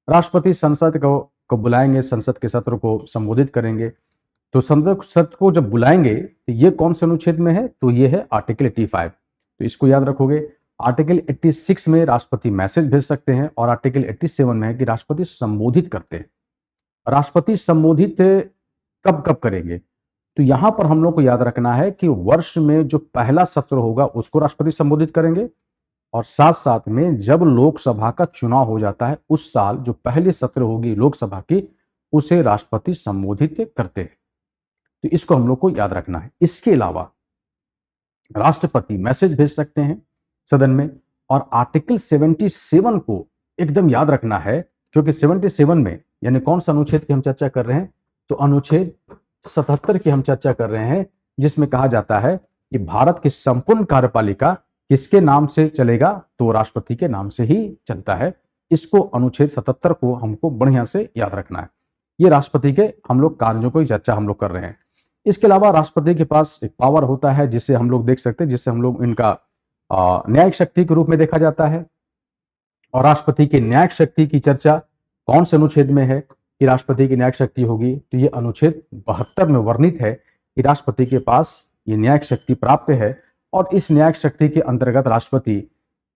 राष्ट्रपति संसद को बुलाएंगे, संसद के सत्र को संबोधित करेंगे, तो संसद सत्र को जब बुलाएंगे तो ये कौन से अनुच्छेद में है, तो ये है आर्टिकल 85। तो इसको याद रखोगे। आर्टिकल 86 में राष्ट्रपति मैसेज भेज सकते हैं और आर्टिकल 87 में है कि राष्ट्रपति संबोधित करते हैं। राष्ट्रपति संबोधित कब कब करेंगे, तो यहां पर हम लोग को याद रखना है कि वर्ष में जो पहला सत्र होगा उसको राष्ट्रपति संबोधित करेंगे, और साथ साथ में जब लोकसभा का चुनाव हो जाता है उस साल जो पहली सत्र होगी लोकसभा की, उसे राष्ट्रपति संबोधित करते हैं। तो इसको हम लोग को याद रखना है। इसके अलावा राष्ट्रपति मैसेज भेज सकते हैं सदन में, और आर्टिकल 77 को एकदम याद रखना है, क्योंकि 77 में यानी कौन सा अनुच्छेद की हम चर्चा कर रहे हैं, तो अनुच्छेद 77 की हम चर्चा कर रहे हैं, जिसमें कहा जाता है कि भारत की संपूर्ण कार्यपालिका किसके नाम से चलेगा, तो राष्ट्रपति के नाम से ही चलता है। इसको अनुच्छेद 77 को हमको बढ़िया से याद रखना है। ये राष्ट्रपति के हम लोग कार्यों को चर्चा हम लोग कर रहे हैं। इसके अलावा राष्ट्रपति के पास एक पावर होता है जिसे हम लोग देख सकते हैं, जिसे हम लोग इनका न्यायिक शक्ति के रूप में देखा जाता है। और राष्ट्रपति की न्यायिक शक्ति की चर्चा कौन से अनुच्छेद में है कि राष्ट्रपति की न्यायिक शक्ति होगी, तो ये अनुच्छेद 72 में वर्णित है कि राष्ट्रपति के पास ये न्यायिक शक्ति प्राप्त है, और इस न्यायिक शक्ति के अंतर्गत राष्ट्रपति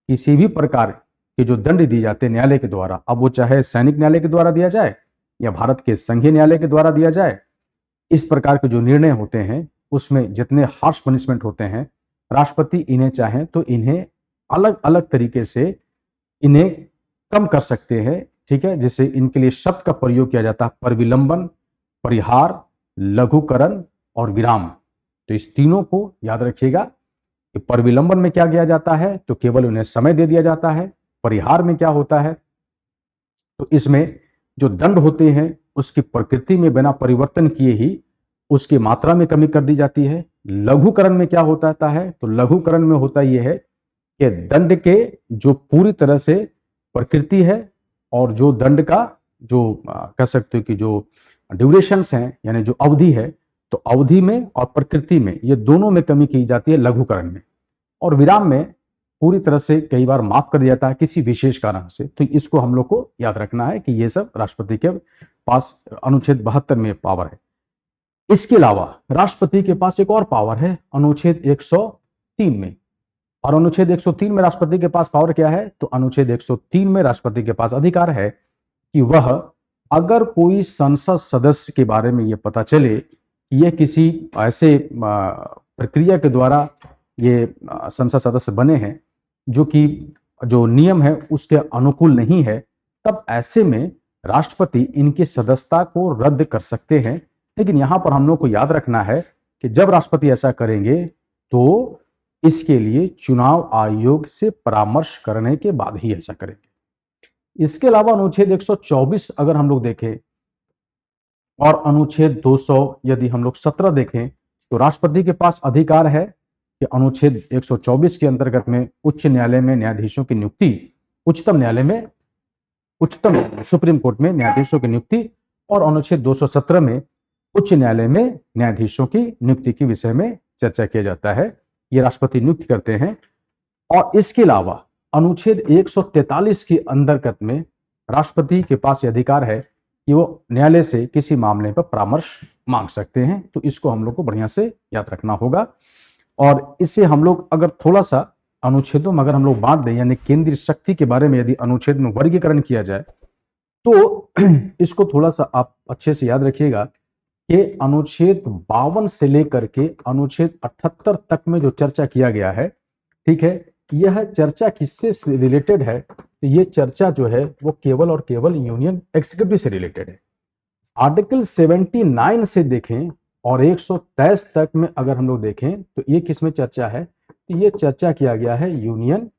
किसी भी प्रकार के जो दंड दिए जाते हैं न्यायालय के द्वारा, अब वो चाहे सैनिक न्यायालय के द्वारा दिया जाए या भारत के संघीय न्यायालय के द्वारा दिया जाए, इस प्रकार के जो निर्णय होते हैं उसमें जितने हार्श पनिशमेंट होते हैं, राष्ट्रपति इन्हें चाहें तो इन्हें अलग अलग तरीके से इन्हें कम कर सकते हैं। ठीक है, जैसे इनके लिए शब्द का प्रयोग किया जाता है परिविलंबन, परिहार, लघुकरण और विराम। तो इस तीनों को याद रखिएगा कि परिविलंबन में क्या किया जाता है, तो केवल उन्हें समय दे दिया जाता है। परिहार में क्या होता है, तो इसमें जो दंड होते हैं उसकी प्रकृति में बिना परिवर्तन किए ही उसकी मात्रा में कमी कर दी जाती है। लघुकरण में क्या होता है, तो लघुकरण में होता यह है कि दंड के जो पूरी तरह से प्रकृति है और जो दंड का जो कह सकते हो कि जो ड्यूरेशंस हैं यानी जो अवधि है, तो अवधि में और प्रकृति में ये दोनों में कमी की जाती है लघुकरण में। और विराम में पूरी तरह से कई बार माफ कर दिया जाता है किसी विशेष कारण से। तो इसको हम लोग को याद रखना है कि ये सब राष्ट्रपति के पास अनुच्छेद 72 में पावर है। इसके अलावा राष्ट्रपति के पास एक और पावर है अनुच्छेद 103 में। और अनुच्छेद 103 में राष्ट्रपति के पास पावर क्या है, तो अनुच्छेद 103 में राष्ट्रपति के पास अधिकार है कि वह अगर कोई संसद सदस्य के बारे में यह पता चले कि यह किसी ऐसे प्रक्रिया के द्वारा ये संसद सदस्य बने हैं जो कि जो नियम है उसके अनुकूल नहीं है, तब ऐसे में राष्ट्रपति इनकी सदस्यता को रद्द कर सकते हैं। लेकिन यहां पर हम लोग को याद रखना है कि जब राष्ट्रपति ऐसा करेंगे तो इसके लिए चुनाव आयोग से परामर्श करने के बाद ही ऐसा करेंगे। इसके अलावा अनुच्छेद 124 अगर हम लोग देखें और अनुच्छेद 200 यदि हम लोग 17 देखें तो राष्ट्रपति के पास अधिकार है कि अनुच्छेद 124 के अंतर्गत में उच्च न्यायालय में न्यायाधीशों की नियुक्ति, उच्चतम सुप्रीम कोर्ट में न्यायाधीशों की नियुक्ति और अनुच्छेद 217 में उच्च न्यायालय में न्यायाधीशों की नियुक्ति के विषय में चर्चा किया जाता है। ये राष्ट्रपति नियुक्त करते हैं। और इसके अलावा अनुच्छेद 143 के अंतर्गत में राष्ट्रपति के पास यह अधिकार है कि वो न्यायालय से किसी मामले पर परामर्श मांग सकते हैं। तो इसको हम लोग को बढ़िया से याद रखना होगा। और इससे हम लोग अगर थोड़ा सा अनुच्छेदों में अगर हम लोग बांट दें, यानी केंद्रीय शक्ति के बारे में यदि अनुच्छेद में वर्गीकरण किया जाए तो इसको थोड़ा सा आप अच्छे से याद रखिएगा कि अनुच्छेद 52 से लेकर के अनुच्छेद 78 तक में जो चर्चा किया गया है, ठीक है, यह चर्चा किससे रिलेटेड है? तो ये चर्चा जो है वो केवल और केवल यूनियन एग्जीक्यूटिव से रिलेटेड है। आर्टिकल 79 से देखें और 123 तक में अगर हम लोग देखें तो ये किस में चर्चा है? तो ये चर्चा किया गया है यूनियन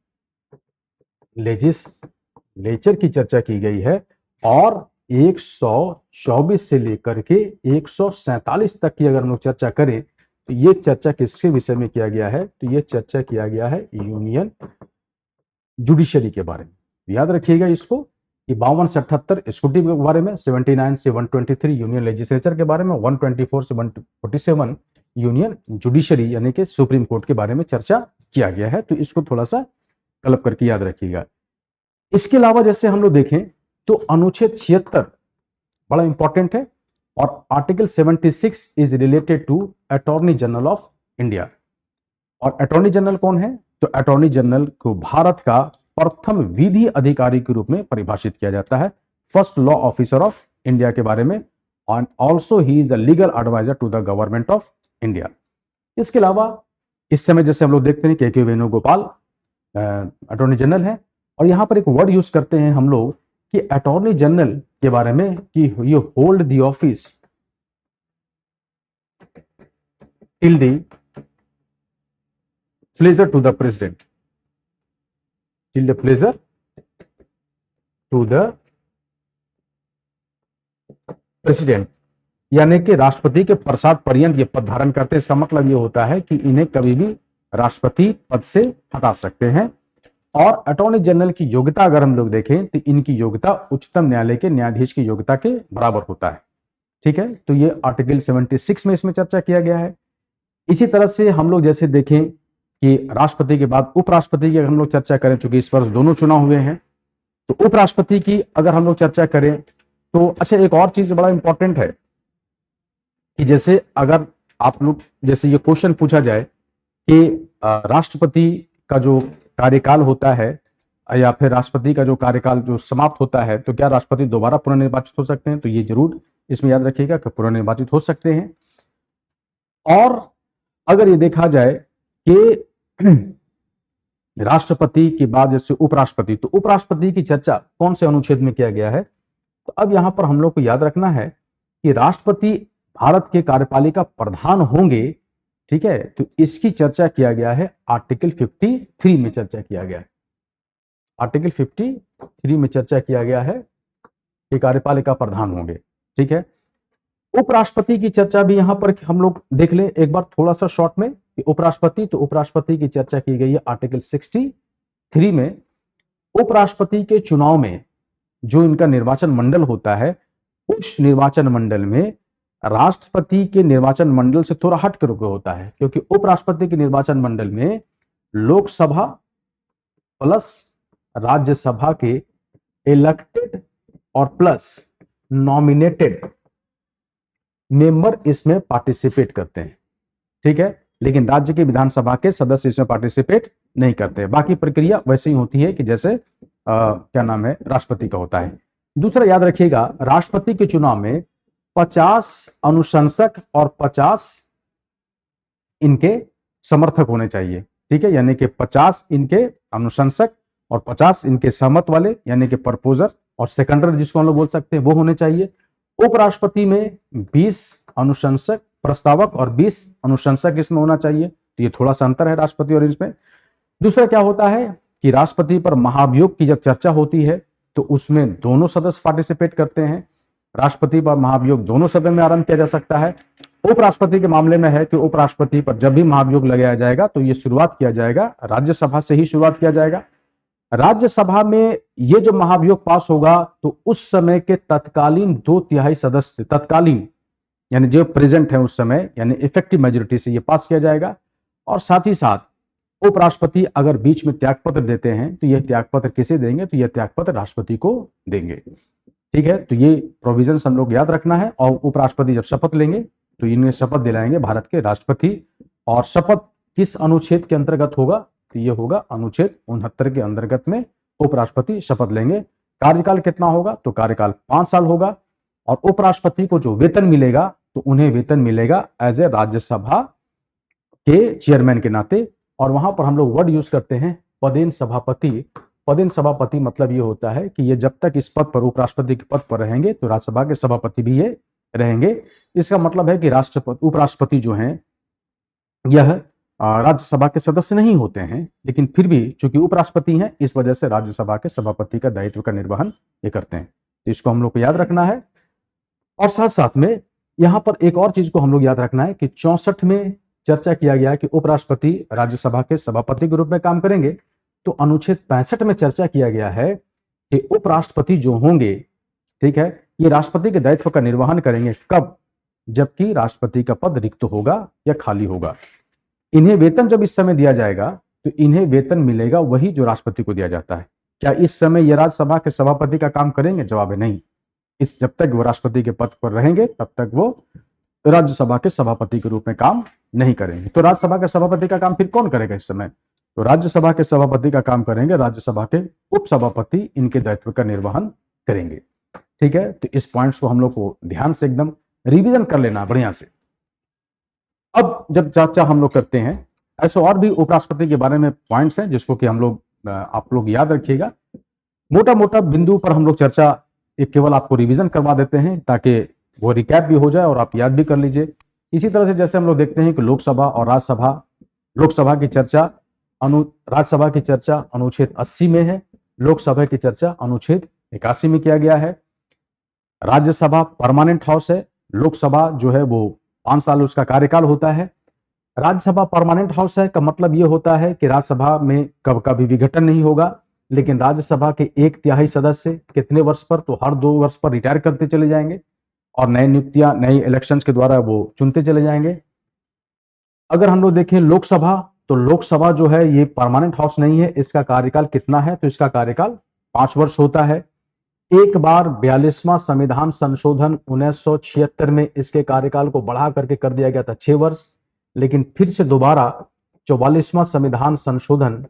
लेजिस्लेचर की चर्चा की गई है। और 124 से लेकर के 147 तक की अगर हम लोग चर्चा करें तो ये चर्चा किसके विषय में किया गया है? तो ये चर्चा किया गया है यूनियन जुडिशरी के बारे में। याद रखिएगा इसको कि 52 से 78 एग्जीक्यूटिव के बारे में, 79 से 123 यूनियन लेजिस्लेचर के बारे में, 124 से 147 यूनियन जुडिशरी यानी कि सुप्रीम कोर्ट के बारे में चर्चा किया गया है। तो इसको थोड़ा सा क्लब करके याद रखिएगा। इसके अलावा जैसे हम लोग देखें तो अनुच्छेद 76 बड़ा इंपॉर्टेंट है और article 76 is related to attorney general of India. और अटॉर्नी जनरल कौन है? तो अटॉर्नी जनरल को भारत का प्रथम विधि अधिकारी के रूप में परिभाषित किया जाता है, first law officer of India के बारे में। And also he is the legal adviser to the government of India. इसके अलावा इस समय जैसे हम लोग देखते हैं के वेणुगोपाल अटॉर्नी जनरल है। और यहां पर एक वर्ड यूज करते हैं हम लोग कि अटॉर्नी जनरल के बारे में कि ये hold the office till the pleasure to the president, till the pleasure to the president, यानी कि राष्ट्रपति के प्रसाद पर्यंत ये पद धारण करते हैं। इसका मतलब ये होता है कि इन्हें कभी भी राष्ट्रपति पद से हटा सकते हैं। और अटॉर्नी जनरल की योग्यता अगर हम लोग देखें तो इनकी योग्यता उच्चतम न्यायालय के न्यायाधीश की योग्यता के बराबर होता है। ठीक है, तो ये आर्टिकल 76 में इसमें चर्चा किया गया है। इसी तरह से हम लोग जैसे देखें कि राष्ट्रपति के बाद उपराष्ट्रपति की अगर हम लोग चर्चा करें, चूंकि इस वर्ष दोनों चुनाव हुए हैं, तो उपराष्ट्रपति की अगर हम लोग चर्चा करें तो अच्छा एक और चीज बड़ा इंपॉर्टेंट है कि जैसे अगर आप लोग जैसे ये क्वेश्चन पूछा जाए कि राष्ट्रपति का जो कार्यकाल होता है या फिर राष्ट्रपति का जो कार्यकाल जो समाप्त होता है तो क्या राष्ट्रपति दोबारा पुनर्निर्वाचित हो सकते हैं? तो ये जरूर इसमें याद रखिएगा कि पुनर्निर्वाचित हो सकते हैं। और अगर ये देखा जाए कि राष्ट्रपति के बाद जैसे उपराष्ट्रपति, तो उपराष्ट्रपति की चर्चा कौन से अनुच्छेद में किया गया है? तो अब यहां पर हम लोग को याद रखना है कि राष्ट्रपति भारत के कार्यपालिका प्रधान होंगे। ठीक है, तो इसकी चर्चा किया गया है आर्टिकल 53 में चर्चा किया गया है। आर्टिकल 53 में चर्चा किया गया है कि कार्यपालिका प्रधान होंगे। ठीक है, उपराष्ट्रपति की चर्चा भी यहां पर हम लोग देख लें एक बार थोड़ा सा शॉर्ट में कि उपराष्ट्रपति, तो उपराष्ट्रपति की चर्चा की गई है आर्टिकल 63 में। उपराष्ट्रपति के चुनाव में जो इनका निर्वाचन मंडल होता है, उस निर्वाचन मंडल में राष्ट्रपति के निर्वाचन मंडल से थोड़ा हट कर होता है, क्योंकि उपराष्ट्रपति के निर्वाचन मंडल में लोकसभा प्लस राज्यसभा के इलेक्टेड और प्लस नॉमिनेटेड मेंबर इसमें पार्टिसिपेट करते हैं। ठीक है, लेकिन राज्य के विधानसभा के सदस्य इसमें पार्टिसिपेट नहीं करते। बाकी प्रक्रिया वैसे ही होती है कि जैसे क्या नाम है राष्ट्रपति का होता है। दूसरा याद रखिएगा, राष्ट्रपति के चुनाव में 50 अनुशंसक और 50 इनके समर्थक होने चाहिए। ठीक है, यानी कि 50 इनके अनुशंसक और 50 इनके सहमत वाले यानी कि प्रपोजर, और सेकेंडर जिसको हम लोग बोल सकते हैं वो होने चाहिए। उपराष्ट्रपति में 20 अनुशंसक प्रस्तावक और 20 अनुशंसक इसमें होना चाहिए। तो ये थोड़ा सा अंतर है राष्ट्रपति और इसमें। दूसरा क्या होता है कि राष्ट्रपति पर महाभियोग की जब चर्चा होती है तो उसमें दोनों सदस्य पार्टिसिपेट करते हैं। राष्ट्रपति पर महाभियोग दोनों सदन में आरंभ किया जा सकता है। उपराष्ट्रपति के मामले में है कि उपराष्ट्रपति पर जब भी महाभियोग लगाया जाएगा तो ये शुरुआत किया जाएगा राज्यसभा से ही शुरुआत किया जाएगा। राज्यसभा में ये जो महाभियोग पास होगा तो उस समय के तत्कालीन 2/3 सदस्य, तत्कालीन यानी जो प्रेजेंट है उस समय, यानी इफेक्टिव मेजोरिटी से ये पास किया जाएगा। और साथ ही साथ उपराष्ट्रपति अगर बीच में त्यागपत्र देते हैं तो यह त्यागपत्र किसे देंगे, तो यह त्यागपत्र राष्ट्रपति को देंगे। ठीक है, तो ये प्रोविजंस हम लोग याद रखना है। और उपराष्ट्रपति जब शपथ लेंगे तो इन्हें शपथ दिलाएंगे भारत के राष्ट्रपति। और शपथ किस अनुच्छेद के अंतर्गत होगा, तो ये होगा अनुच्छेद 69 के अंतर्गत में उपराष्ट्रपति शपथ लेंगे। कार्यकाल कितना होगा, तो कार्यकाल 5 साल होगा। और उपराष्ट्रपति को जो वेतन मिलेगा तो उन्हें वेतन मिलेगा एज ए राज्यसभा के चेयरमैन के नाते। और वहां पर हम लोग वर्ड यूज करते हैं पदेन सभापति। पदेन सभापति मतलब ये होता है कि ये जब तक इस पद पर, उपराष्ट्रपति के पद पर रहेंगे तो राज्यसभा के सभापति भी ये रहेंगे। इसका मतलब है कि उपराष्ट्रपति जो हैं यह राज्यसभा के सदस्य नहीं होते हैं, लेकिन फिर भी चूंकि उपराष्ट्रपति हैं इस वजह से राज्यसभा के सभापति का दायित्व का निर्वहन ये करते हैं। तो इसको हम लोग को याद रखना है। और साथ साथ में यहां पर एक और चीज को हम लोग याद रखना है कि 64 में चर्चा किया गया कि उपराष्ट्रपति राज्यसभा के सभापति के रूप में काम करेंगे। तो अनुच्छेद 65 में चर्चा किया गया है कि उपराष्ट्रपति जो होंगे, ठीक है, ये राष्ट्रपति के दायित्व का निर्वहन करेंगे कब, जबकि राष्ट्रपति का पद रिक्त होगा या खाली होगा। इन्हें वेतन जब इस समय दिया जाएगा तो इन्हें वेतन मिलेगा वही जो राष्ट्रपति को दिया जाता है। क्या इस समय ये राज्यसभा के सभापति का काम करेंगे, जवाब है नहीं। इस जब तक वो राष्ट्रपति के पद पर रहेंगे तब तक वो राज्यसभा के सभापति के रूप में काम नहीं करेंगे। तो राज्यसभा के सभापति का काम फिर कौन करेगा इस समय, तो राज्यसभा के सभापति का काम करेंगे राज्यसभा के उपसभापति, इनके दायित्व का निर्वहन करेंगे। ठीक है, तो इस पॉइंट्स को हम लोग को ध्यान से एकदम रिवीजन कर लेना बढ़िया से। अब जब चर्चा हम लोग करते हैं, ऐसे और भी उपराष्ट्रपति के बारे में पॉइंट्स हैं जिसको कि हम लोग आप लोग याद रखिएगा। मोटा मोटा बिंदु पर हम लोग चर्चा एक केवल आपको रिवीजन करवा देते हैं ताकि वो रिकैप भी हो जाए और आप याद भी कर लीजिए। इसी तरह से जैसे हम लोग देखते हैं कि लोकसभा और राज्यसभा, लोकसभा की चर्चा राज्यसभा की चर्चा अनुच्छेद 80 में है, लोकसभा की चर्चा अनुच्छेद 81 में किया गया है। राज्यसभा परमानेंट हाउस है, लोकसभा जो है वो 5 साल उसका कार्यकाल होता है। राज्यसभा परमानेंट हाउस है का मतलब ये होता है कि राज्यसभा में कभी विघटन नहीं होगा, लेकिन राज्यसभा के 1/3 सदस्य कितने वर्ष पर, तो हर 2 वर्ष पर रिटायर करते चले जाएंगे और नए नियुक्तियां, नए इलेक्शंस के द्वारा वो चुनते चले जाएंगे। अगर हम लोग देखें लोकसभा, तो लोकसभा जो है ये परमानेंट हाउस नहीं है। इसका कार्यकाल कितना है, तो इसका कार्यकाल 5 वर्ष होता है। एक बार 42वां संविधान संशोधन 1976 में इसके कार्यकाल को बढ़ा करके कर दिया गया था 6 वर्ष, लेकिन फिर से दोबारा 44वां संविधान संशोधन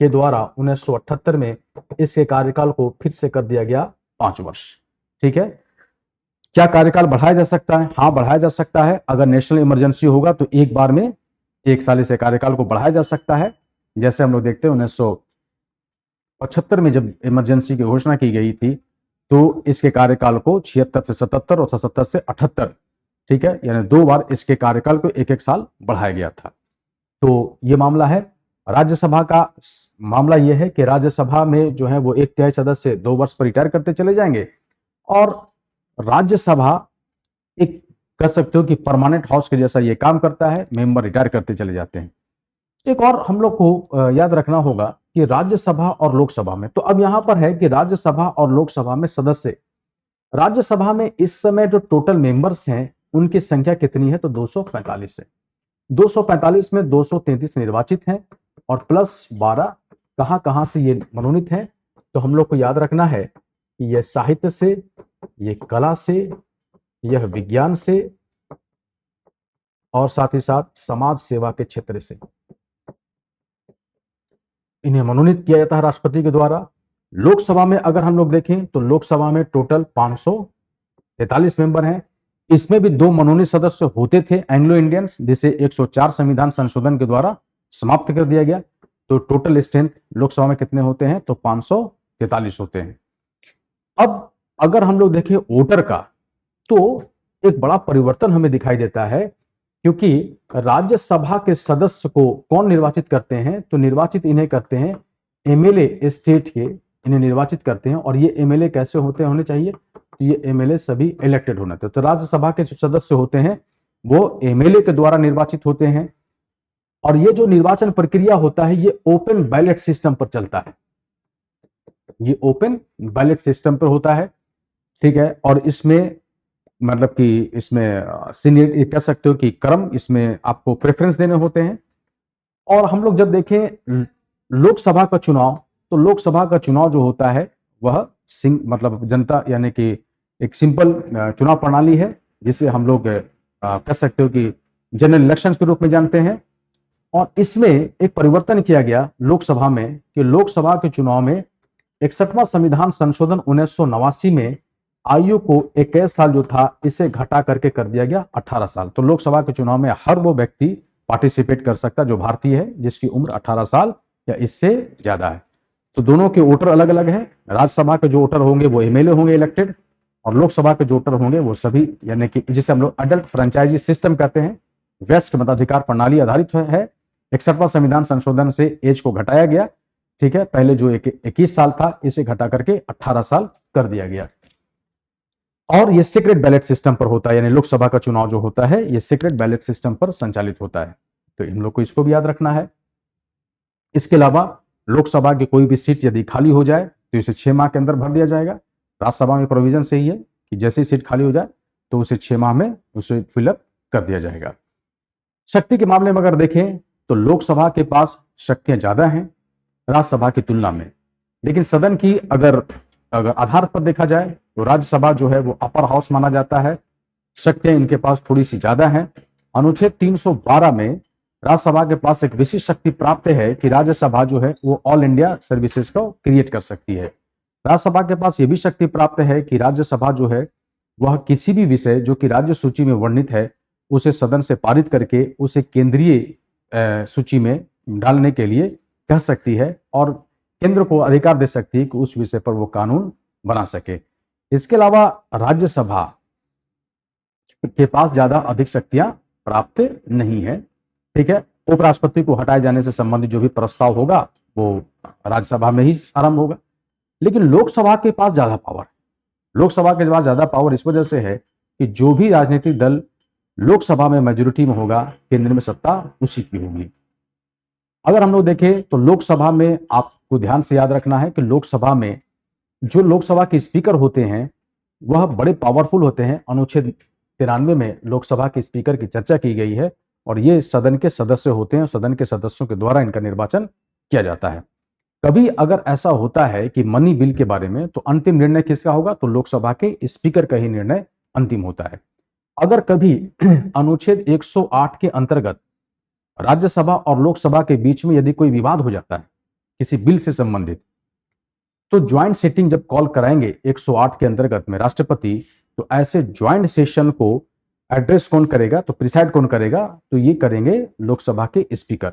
के द्वारा 1978 में इसके कार्यकाल को फिर से कर दिया गया 5 वर्ष। ठीक है, क्या कार्यकाल बढ़ाया जा सकता है? हाँ, बढ़ाया जा सकता है। अगर नेशनल इमरजेंसी होगा तो एक बार में 1 साल से कार्यकाल को बढ़ाया जा सकता है। जैसे हम लोग देखते हैं 1975 में जब इमरजेंसी की घोषणा की गई थी तो इसके कार्यकाल को 76 से 77 और 77 से 78, ठीक है, यानी 2 बार इसके कार्यकाल को 1-1 साल बढ़ाया गया था। तो ये मामला है। राज्यसभा का मामला यह है कि राज्यसभा में जो है वो 1/3 सदस्य 2 वर्ष पर रिटायर करते चले जाएंगे और राज्यसभा एक कह सकते हो कि परमानेंट हाउस के जैसा ये काम करता है, मेंबर रिटायर करते चले जाते हैं। एक और हम लोग को याद रखना होगा कि राज्यसभा और लोकसभा में, तो अब यहां पर है कि राज्यसभा और लोकसभा में सदस्य, राज्यसभा में इस समय जो टोटल मेंबर्स हैं उनकी संख्या कितनी है, तो 245 है। 245 में 233 निर्वाचित हैं और प्लस 12 कहां से ये मनोनीत हैं, तो हम लोग को याद रखना है कि यह साहित्य से, ये कला से, यह विज्ञान से और साथ ही साथ समाज सेवा के क्षेत्र से इन्हें मनोनीत किया जाता है राष्ट्रपति के द्वारा। लोकसभा में अगर हम लोग देखें तो लोकसभा में टोटल 543 मेंबर हैं। इसमें भी 2 मनोनीत सदस्य होते थे एंग्लो इंडियंस, जिसे 104 संविधान संशोधन के द्वारा समाप्त कर दिया गया। तो टोटल स्ट्रेंथ लोकसभा में कितने होते हैं, तो 543 होते हैं। अब अगर हम लोग देखें वोटर का, तो एक बड़ा परिवर्तन हमें दिखाई देता है, क्योंकि राज्यसभा के सदस्य को कौन निर्वाचित करते हैं, तो निर्वाचित इन्हें करते हैं एमएलए स्टेट के, इन्हें निर्वाचित करते हैं। और ये एमएलए कैसे होने चाहिए, तो ये एमएलए सभी इलेक्टेड होना चाहिए। तो राज्यसभा के जो सदस्य होते हैं वो एमएलए के द्वारा निर्वाचित होते हैं। और ये जो निर्वाचन प्रक्रिया होता है ये ओपन बैलेट सिस्टम पर चलता है, ये ओपन बैलेट सिस्टम पर होता है, ठीक है। और इसमें मतलब कि इसमें सीनियर कह सकते हो कि क्रम, इसमें आपको प्रेफरेंस देने होते हैं। और हम लोग जब देखें लोकसभा का चुनाव, तो लोकसभा का चुनाव जो होता है वह मतलब जनता यानी कि एक सिंपल चुनाव प्रणाली है, जिसे हम लोग कह सकते हो कि जनरल इलेक्शन के रूप में जानते हैं। और इसमें एक परिवर्तन किया गया लोकसभा में, कि लोकसभा के चुनाव में 61वां संविधान संशोधन 1989 में आयु को 21 साल जो था इसे घटा करके कर दिया गया 18 साल। तो लोकसभा के चुनाव में हर वो व्यक्ति पार्टिसिपेट कर सकता जो भारतीय है, जिसकी उम्र 18 साल या इससे ज्यादा है। तो दोनों के वोटर अलग अलग हैं। राज्यसभा के जो वोटर होंगे वो एमएलए होंगे इलेक्टेड, और लोकसभा के जो वोटर होंगे वो सभी, यानी कि जिसे हम लोग अडल्ट फ्रेंचाइजी सिस्टम कहते हैं, वयस्क मताधिकार प्रणाली आधारित है। 61वां संविधान संशोधन से एज को घटाया गया, ठीक है। पहले जो 21 साल था इसे घटा करके 18 साल कर दिया गया। और ये सीक्रेट बैलेट सिस्टम पर होता है, यानी लोकसभा का चुनाव जो होता है ये सीक्रेट बैलेट सिस्टम पर संचालित होता है। तो इन लोग को इसको भी याद रखना है। इसके अलावा लोकसभा की कोई भी सीट यदि खाली हो जाए तो इसे 6 माह के अंदर भर दिया जाएगा। राज्यसभा में प्रोविजन से ही है कि जैसे ही सीट खाली हो जाए तो उसे 6 माह में उसे फिलअप कर दिया जाएगा। शक्ति के मामले में अगर देखें तो लोकसभा के पास शक्तियां ज्यादा हैं राज्यसभा की तुलना में, लेकिन सदन की अगर आधार पर देखा जाए तो राज्यसभा जो है वो अपर हाउस माना जाता है, शक्तियां इनके पास थोड़ी सी ज्यादा हैं। अनुच्छेद 312 में राज्यसभा के पास एक विशिष्ट शक्ति प्राप्त है कि राज्यसभा जो है वो ऑल इंडिया सर्विसेज को क्रिएट कर सकती है। राज्यसभा के पास ये भी शक्ति प्राप्त है कि राज्यसभा जो है वह किसी भी विषय जो कि राज्य सूची में वर्णित है उसे सदन से पारित करके उसे केंद्रीय सूची में डालने के लिए कह सकती है, और केंद्र को अधिकार दे सकती है कि उस विषय पर वो कानून बना सके। इसके अलावा राज्यसभा के पास ज्यादा अधिक शक्तियां प्राप्त नहीं है, ठीक है। उपराष्ट्रपति को हटाए जाने से संबंधित जो भी प्रस्ताव होगा वो राज्यसभा में ही आरंभ होगा। लेकिन लोकसभा के पास ज्यादा पावर है। लोकसभा के पास ज्यादा पावर इस वजह से है कि जो भी राजनीतिक दल लोकसभा में मेजोरिटी में होगा, केंद्र में सत्ता उसी की होगी। अगर हम लोग देखें तो लोकसभा में आपको ध्यान से याद रखना है कि लोकसभा में जो लोकसभा के स्पीकर होते हैं वह बड़े पावरफुल होते हैं। अनुच्छेद 93 में लोकसभा के स्पीकर की चर्चा की गई है, और ये सदन के सदस्य होते हैं, सदन के सदस्यों के द्वारा इनका निर्वाचन किया जाता है। कभी अगर ऐसा होता है कि मनी बिल के बारे में, तो अंतिम निर्णय किसका होगा, तो लोकसभा के स्पीकर का ही निर्णय अंतिम होता है। अगर कभी अनुच्छेद 108 के अंतर्गत राज्यसभा और लोकसभा के बीच में यदि कोई विवाद हो जाता है किसी बिल से संबंधित, तो ज्वाइंट सिटिंग जब कॉल कराएंगे 108 के अंतर्गत में राष्ट्रपति, तो ऐसे ज्वाइंट सेशन को एड्रेस कौन करेगा, तो प्रिसाइड कौन करेगा, तो ये करेंगे लोकसभा के स्पीकर।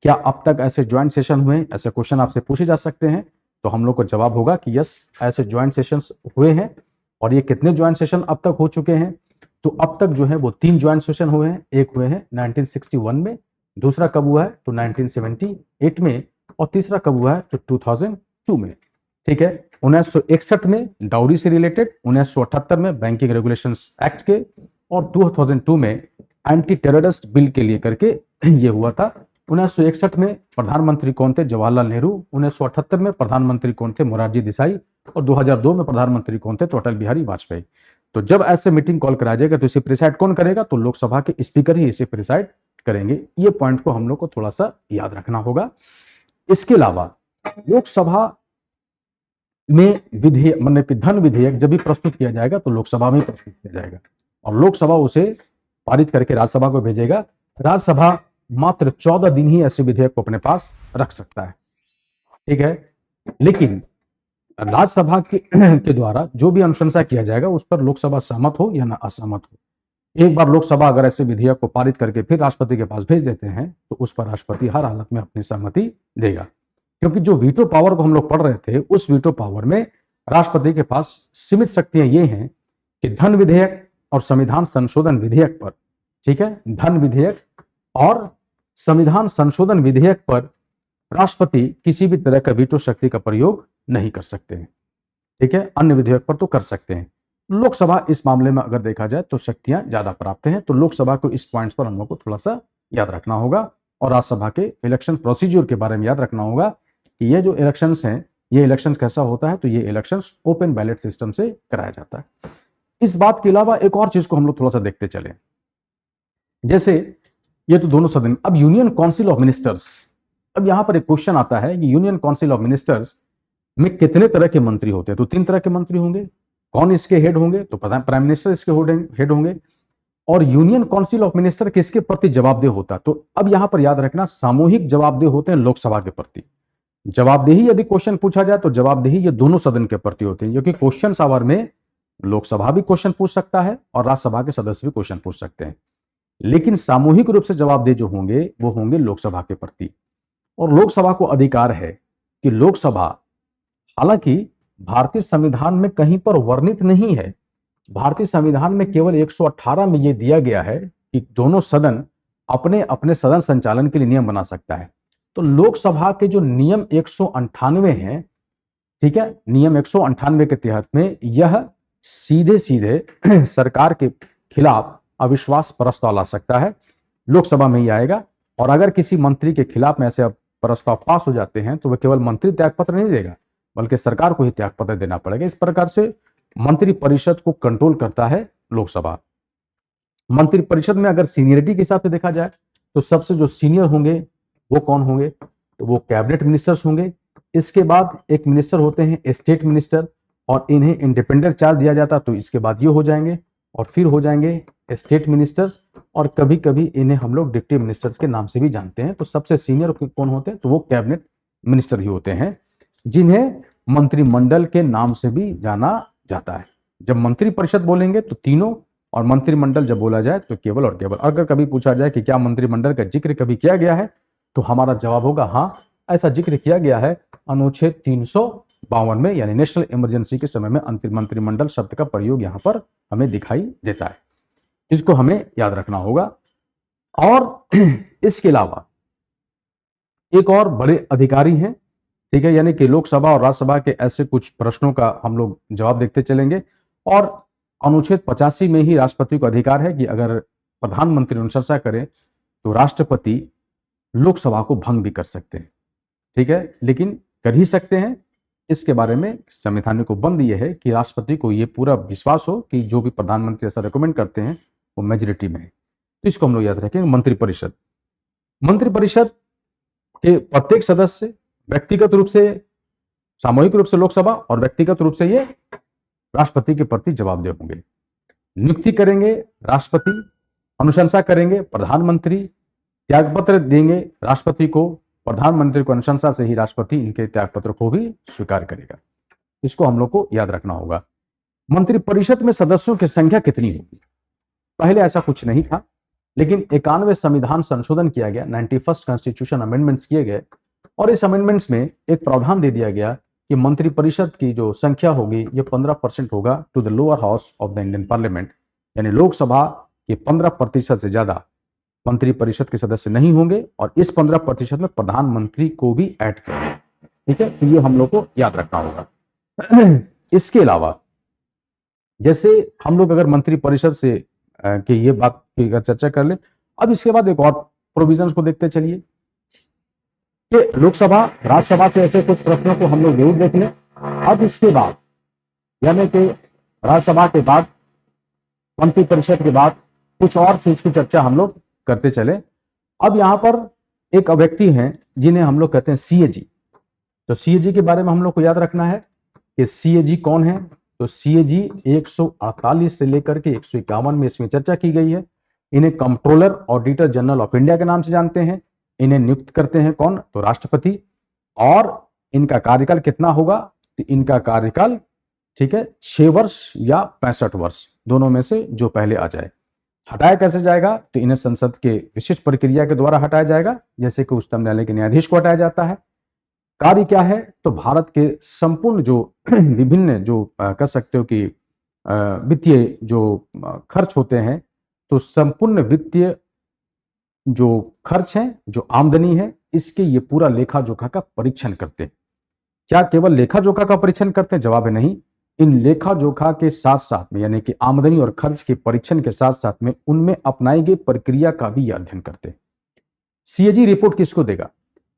क्या अब तक ऐसे ज्वाइंट सेशन हुए, ऐसे क्वेश्चन आपसे पूछे जा सकते हैं। तो हम लोग को जवाब होगा कि यस, ऐसे ज्वाइंट सेशंस हुए हैं। और ये कितने ज्वाइंट सेशन अब तक हो चुके हैं, तो अब तक जो है वो 3 ज्वाइंट सेशन हुए हैं। एक हुए हैं 1961 में, दूसरा कब हुआ है तो 1978 में, और तीसरा कब हुआ है तो 2002 में, ठीक है। 1961 में डाउरी से रिलेटेड, 1978 में बैंकिंग रेगुलेशंस एक्ट के, और 2002 में एंटी टेररिस्ट बिल के लिए करके ये हुआ था। 1961 में प्रधानमंत्री कौन थे, जवाहरलाल नेहरू। 1978 में प्रधानमंत्री कौन थे, मोरारजी देसाई। और 2002 में प्रधानमंत्री कौन थे, तो अटल बिहारी वाजपेयी। तो जब ऐसे मीटिंग कॉल कराया जाएगा तो इसे प्रिसाइड कौन करेगा, तो लोकसभा के स्पीकर ही इसे प्रिसाइड करेंगे। ये पॉइंट को हम लोग को थोड़ा सा याद रखना होगा। इसके अलावा लोकसभा में विधेयक मतलब कि धन विधेयक जब भी प्रस्तुत किया जाएगा तो लोकसभा में प्रस्तुत किया जाएगा, और लोकसभा उसे पारित करके राज्यसभा को भेजेगा। राज्यसभा मात्र 14 दिन ही ऐसे विधेयक को अपने पास रख सकता है, ठीक है। लेकिन राज्यसभा के द्वारा जो भी अनुशंसा किया जाएगा उस पर लोकसभा सहमत हो या ना असहमत हो, एक बार लोकसभा अगर ऐसे विधेयक को पारित करके फिर राष्ट्रपति के पास भेज देते हैं तो उस पर राष्ट्रपति हर हालत में अपनी सहमति देगा, क्योंकि जो वीटो पावर को हम लोग पढ़ रहे थे उस वीटो पावर में राष्ट्रपति के पास सीमित शक्तियां ये हैं कि धन विधेयक और संविधान संशोधन विधेयक पर, ठीक है, धन विधेयक और संविधान संशोधन विधेयक पर राष्ट्रपति किसी भी तरह का वीटो शक्ति का प्रयोग नहीं कर सकते हैं, ठीक है। अन्य विधेयक पर तो कर सकते हैं। लोकसभा इस मामले में अगर देखा जाए तो शक्तियां ज्यादा प्राप्त हैं, तो लोकसभा को इस पॉइंट्स पर हम लोग को थोड़ा सा याद रखना होगा और राज्यसभा के इलेक्शन प्रोसीजर के बारे में याद रखना होगा कि ये जो इलेक्शंस हैं, ये इलेक्शन कैसा होता है, तो ये इलेक्शंस ओपन बैलेट सिस्टम से कराया जाता है। इस बात के अलावा एक और चीज को हम लोग थोड़ा सा देखते चले, जैसे ये तो दोनों सदन, अब यूनियन काउंसिल ऑफ मिनिस्टर्स, अब यहां पर एक क्वेश्चन आता है कि यूनियन काउंसिल ऑफ मिनिस्टर्स में कितने तरह के मंत्री होते हैं, तो 3 तरह के मंत्री होंगे। कौन इसके हेड होंगे, तो प्राइम मिनिस्टर इसके हेड होंगे। और यूनियन काउंसिल ऑफ मिनिस्टर किसके प्रति जवाबदेह होता है, तो अब यहां पर याद रखना सामूहिक जवाबदेह होते हैं लोकसभा के प्रति। जवाबदेही यदि क्वेश्चन पूछा जाए तो जवाबदेही ये दोनों सदन के प्रति होते हैं, क्योंकि क्वेश्चन आवर में लोकसभा भी क्वेश्चन पूछ सकता है और राज्यसभा के सदस्य भी क्वेश्चन पूछ सकते हैं, लेकिन सामूहिक रूप से जवाबदेह जो होंगे वो होंगे लोकसभा के प्रति। और लोकसभा को अधिकार है कि लोकसभा, हालांकि भारतीय संविधान में कहीं पर वर्णित नहीं है, भारतीय संविधान में केवल 118 में यह दिया गया है कि दोनों सदन अपने अपने सदन संचालन के लिए नियम बना सकता है। तो लोकसभा के जो नियम 198 हैं, ठीक है, नियम 198 के तहत में यह सीधे सीधे सरकार के खिलाफ अविश्वास प्रस्ताव ला सकता है, लोकसभा में ही आएगा। और अगर किसी मंत्री के खिलाफ में ऐसे प्रस्ताव पास हो जाते हैं तो वह केवल मंत्री त्यागपत्र नहीं देगा बल्कि सरकार को ही त्यागपत्र देना पड़ेगा। इस प्रकार से मंत्री परिषद को कंट्रोल करता है लोकसभा। मंत्री परिषद में अगर सीनियरिटी के हिसाब से देखा जाए तो सबसे जो सीनियर होंगे वो कौन होंगे, तो वो कैबिनेट मिनिस्टर्स होंगे। इसके बाद एक मिनिस्टर होते हैं स्टेट मिनिस्टर, और इन्हें इंडिपेंडेंट चार्ज दिया जाता तो इसके बाद ये हो जाएंगे और फिर हो जाएंगे स्टेट मिनिस्टर्स, और कभी कभी इन्हें हम लोग डिप्टी मिनिस्टर्स के नाम से भी जानते हैं। तो सबसे सीनियर कौन होते हैं, तो वो कैबिनेट मिनिस्टर ही होते हैं, जिन्हें मंत्रिमंडल के नाम से भी जाना जाता है। जब मंत्री परिषद बोलेंगे तो तीनों, और मंत्रिमंडल जब बोला जाए तो केवल और केवल। अगर कभी पूछा जाए कि क्या मंत्रिमंडल का जिक्र कभी किया गया है, तो हमारा जवाब होगा हाँ, ऐसा जिक्र किया गया है अनुच्छेद 352 में, यानी नेशनल इमरजेंसी के समय में मंत्रिमंडल शब्द का प्रयोग यहां पर हमें दिखाई देता है। इसको हमें याद रखना होगा। और इसके अलावा एक और बड़े अधिकारी हैं, ठीक है, यानी कि लोकसभा और राज्यसभा के ऐसे कुछ प्रश्नों का हम लोग जवाब देखते चलेंगे। और अनुच्छेद 85 में ही राष्ट्रपति को अधिकार है कि अगर प्रधानमंत्री अनुशंसा करे तो राष्ट्रपति लोकसभा को भंग भी कर सकते हैं, ठीक है, लेकिन कर ही सकते हैं। इसके बारे में संवैधानिक को बंद यह है कि राष्ट्रपति को यह पूरा विश्वास हो कि जो भी प्रधानमंत्री ऐसा रिकमेंड करते हैं वो मेजोरिटी में है। तो इसको हम लोग याद रखेंगे। मंत्रिपरिषद, मंत्रिपरिषद के प्रत्येक सदस्य व्यक्तिगत रूप से, सामूहिक रूप से लोकसभा और व्यक्तिगत रूप से ये राष्ट्रपति के प्रति जवाबदेह होंगे। नियुक्ति करेंगे राष्ट्रपति, अनुशंसा करेंगे प्रधानमंत्री, त्यागपत्र देंगे राष्ट्रपति को, प्रधानमंत्री को अनुशंसा से ही राष्ट्रपति इनके त्यागपत्र को भी स्वीकार करेगा। इसको हम लोग को याद रखना होगा। मंत्रिपरिषद में सदस्यों की संख्या कितनी होगी, पहले ऐसा कुछ नहीं था, लेकिन 91 संविधान संशोधन किया गया, 91st कॉन्स्टिट्यूशन अमेंडमेंट्स किए गए, और इस अमेंडमेंट्स में एक प्रावधान दे दिया गया कि मंत्रिपरिषद की जो संख्या होगी ये 15% होगा to the lower house of the Indian parliament, यानी लोकसभा के 15% से ज्यादा मंत्रिपरिषद के सदस्य नहीं होंगे, और इस 15% में प्रधानमंत्री को भी ऐड करेंगे, ठीक है। तो ये हम लोग को याद रखना होगा। इसके अलावा जैसे हम लोग अगर मंत्रिपरिषद से कि ये बात की अगर चर्चा कर ले, अब इसके बाद एक और प्रोविजंस को देखते चलिए कि लोकसभा राज्यसभा से ऐसे कुछ प्रश्नों को हम लोग जरूर देख लें। अब इसके बाद यानी कि राज्यसभा के बाद, मंत्रिपरिषद के बाद कुछ और चीज की चर्चा हम लोग करते चले। अब यहां पर एक व्यक्ति हैं जिन्हें हम लोग कहते हैं सीएजी। तो सीएजी के बारे में हम लोग को याद रखना है कि सीएजी कौन है। तो सीएजी 148 से लेकर के 151 में इसमें चर्चा की गई है। इन्हें controller auditor general of India के नाम से जानते हैं। इन्हें नियुक्त करते हैं कौन, तो राष्ट्रपति। और इनका कार्यकाल कितना होगा, तो इनका कार्यकाल, ठीक है, 6 वर्ष या 65 वर्ष, दोनों में से जो पहले आ जाए। हटाया कैसे जाएगा? तो इन्हें संसद के विशिष्ट प्रक्रिया के द्वारा हटाया जाएगा, जैसे कि उच्चतम न्यायालय के न्यायाधीश को हटाया जाता है। कार्य क्या है? तो भारत के संपूर्ण जो विभिन्न जो कह सकते हो कि वित्तीय जो खर्च होते हैं, तो संपूर्ण वित्तीय जो खर्च है, जो आमदनी है, इसके ये पूरा लेखा जोखा का परीक्षण करते हैं। क्या केवल लेखा जोखा का परीक्षण करते हैं? जवाब है नहीं। इन लेखा जोखा के साथ साथ में, यानी कि आमदनी और खर्च के परीक्षण के साथ साथ में, उनमें अपनाई गई प्रक्रिया का भी अध्ययन करते हैं। सीएजी रिपोर्ट किसको देगा?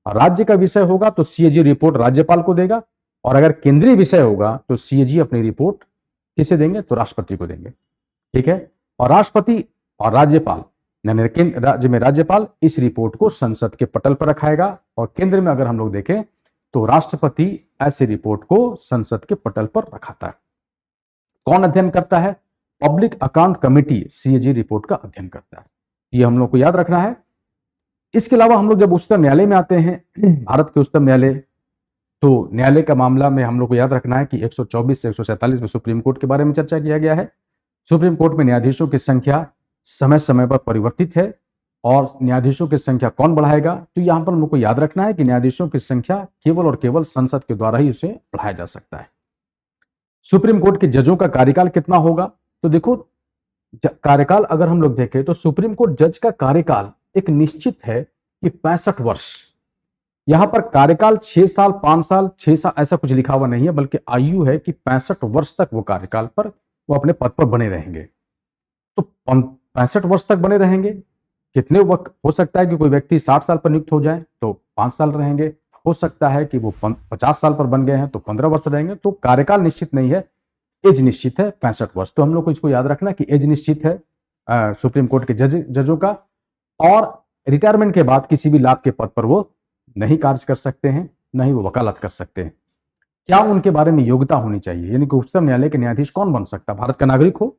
राज्य का विषय होगा तो सीएजी रिपोर्ट राज्यपाल को देगा, और अगर केंद्रीय विषय होगा तो सीएजी अपनी रिपोर्ट किसे देंगे? तो राष्ट्रपति को देंगे। ठीक है। और राष्ट्रपति और राज्यपाल, यानी राज्य में राज्यपाल, इस रिपोर्ट को संसद के पटल पर रखाएगा, और केंद्र में अगर हम लोग देखें तो राष्ट्रपति ऐसी रिपोर्ट को संसद के पटल पर रखाता है। कौन अध्ययन करता है? Public account committee CAG report का अध्ययन करता है। ये हम लोग को याद रखना है। इसके अलावा हम लोग जब उच्चतम न्यायालय में आते हैं, भारत के उच्चतम न्यायालय, तो न्यायालय का मामला में हम लोग को याद रखना है कि 124 से 147 में सुप्रीम कोर्ट के बारे में चर्चा किया गया है। सुप्रीम कोर्ट में न्यायाधीशों की संख्या समय समय पर परिवर्तित है, और न्यायाधीशों की संख्या कौन बढ़ाएगा? तो यहां पर हमको याद रखना है कि न्यायाधीशों की संख्या केवल और केवल संसद के द्वारा ही उसे बढ़ाया जा सकता है। सुप्रीम कोर्ट के जजों का कार्यकाल कितना होगा? तो देखो, कार्यकाल अगर हम लोग देखें तो सुप्रीम कोर्ट जज का कार्यकाल एक निश्चित है कि 65 वर्ष। यहां पर कार्यकाल 6 साल, 5 साल, 6 साल ऐसा कुछ लिखा हुआ नहीं है, बल्कि आयु है कि 65 वर्ष तक वो कार्यकाल पर, वो अपने पद पर बने रहेंगे। तो 65 वर्ष तक बने रहेंगे। कितने वक्त हो सकता है कि कोई व्यक्ति 60 साल पर नियुक्त हो जाए तो 5 साल रहेंगे, हो सकता है कि वो 50 साल पर बन गए हैं तो 15 वर्ष रहेंगे। तो कार्यकाल निश्चित नहीं है, एज निश्चित है 65 वर्ष। तो हम लोग को इसको याद रखना कि एज निश्चित है सुप्रीम कोर्ट के जजों का, और रिटायरमेंट के बाद किसी भी लाभ के पद पर वो नहीं कार्य कर सकते हैं, न ही वो वकालत कर सकते हैं। क्या उनके बारे में योग्यता होनी चाहिए? यानी कि उच्चतम न्यायालय के न्यायाधीश कौन बन सकता है? भारत का नागरिक हो,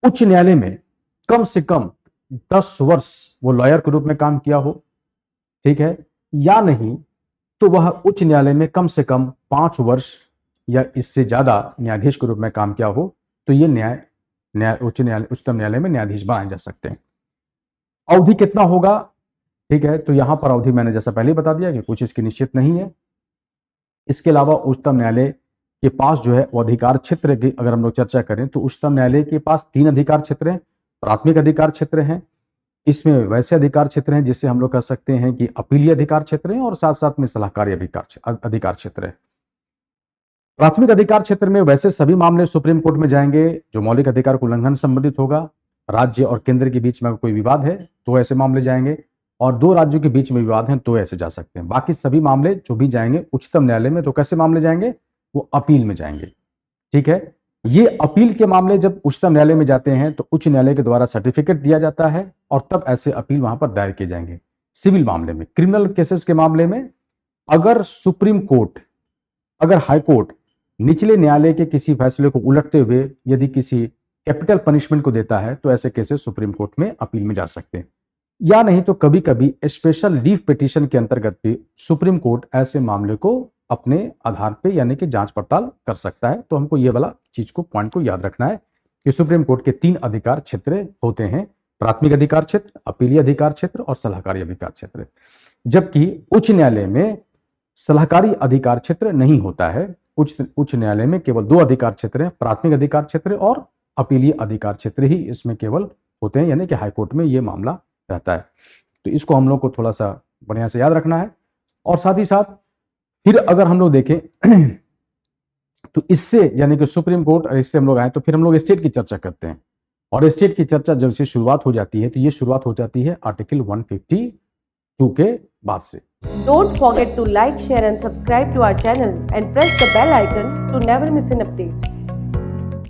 उच्च न्यायालय में कम से कम 10 वर्ष वो लॉयर के रूप में काम किया हो, ठीक है, या नहीं तो वह उच्च न्यायालय में कम से कम 5 वर्ष या इससे ज्यादा न्यायाधीश के रूप में काम किया हो, तो ये उच्चतम न्यायालय में न्यायाधीश बनाए जा सकते हैं। अवधि कितना होगा? ठीक है, तो यहां पर अवधि मैंने जैसा पहले बता दिया कि कुछ इसकी निश्चित नहीं है। इसके अलावा उच्चतम न्यायालय के पास जो है वो अधिकार क्षेत्र की अगर हम लोग चर्चा करें तो उच्चतम न्यायालय के पास 3 अधिकार क्षेत्र हैं। प्राथमिक अधिकार क्षेत्र हैं, इसमें वैसे अधिकार क्षेत्र हैं जिससे हम लोग कह सकते हैं कि अपीलीय अधिकार क्षेत्र हैं, और साथ साथ में सलाहकारी अधिकार क्षेत्र है। प्राथमिक अधिकार क्षेत्र में वैसे सभी मामले सुप्रीम कोर्ट में जाएंगे जो मौलिक अधिकार को उल्लंघन संबंधित होगा। राज्य और केंद्र के बीच में कोई विवाद है तो ऐसे मामले जाएंगे, और 2 राज्यों के बीच में विवाद है तो ऐसे जा सकते हैं। बाकी सभी मामले जो भी जाएंगे उच्चतम न्यायालय में, तो कैसे मामले जाएंगे? वो अपील में जाएंगे। ठीक है, ये अपील के मामले जब उच्चतम न्यायालय में जाते हैं तो उच्च न्यायालय के द्वारा सर्टिफिकेट दिया जाता है, और तब ऐसे अपील वहां पर दायर किए जाएंगे। सिविल मामले में, क्रिमिनल केसेस के मामले में, अगर सुप्रीम कोर्ट, अगर हाई कोर्ट निचले न्यायालय के किसी फैसले को उलटते हुए यदि किसी कैपिटल पनिशमेंट को देता है तो ऐसे केसेस सुप्रीम कोर्ट में अपील में जा सकते हैं। या नहीं तो कभी कभी स्पेशल लीव पिटीशन के अंतर्गत भी सुप्रीम कोर्ट ऐसे मामले को अपने आधार पे यानी कि जांच पड़ताल कर सकता है। तो हमको ये वाला चीज को, पॉइंट को याद रखना है कि सुप्रीम कोर्ट के 3 अधिकार क्षेत्र होते हैं, प्राथमिक अधिकार क्षेत्र, अपीलीय अधिकार क्षेत्र और सलाहकारी अधिकार क्षेत्र। जबकि उच्च न्यायालय में सलाहकारी अधिकार क्षेत्र नहीं होता है। उच्च न्यायालय में केवल 2 अधिकार क्षेत्र हैं, प्राथमिक अधिकार क्षेत्र और अपीलीय अधिकार क्षेत्र ही इसमें केवल होते हैं, यानी कि हाईकोर्ट में ये मामला रहता है। तो इसको हम लोग को थोड़ा सा बढ़िया से याद रखना है। और साथ ही साथ फिर अगर हम लोग देखें तो इससे यानी कि सुप्रीम कोर्ट और इससे हम लोग आए तो फिर हम लोग स्टेट की चर्चा करते हैं, और स्टेट की चर्चा जब से शुरुआत हो जाती है तो ये शुरुआत हो जाती है आर्टिकल 152 के बाद से। Don't forget to like, share and subscribe to our channel and press the bell icon to never miss an update.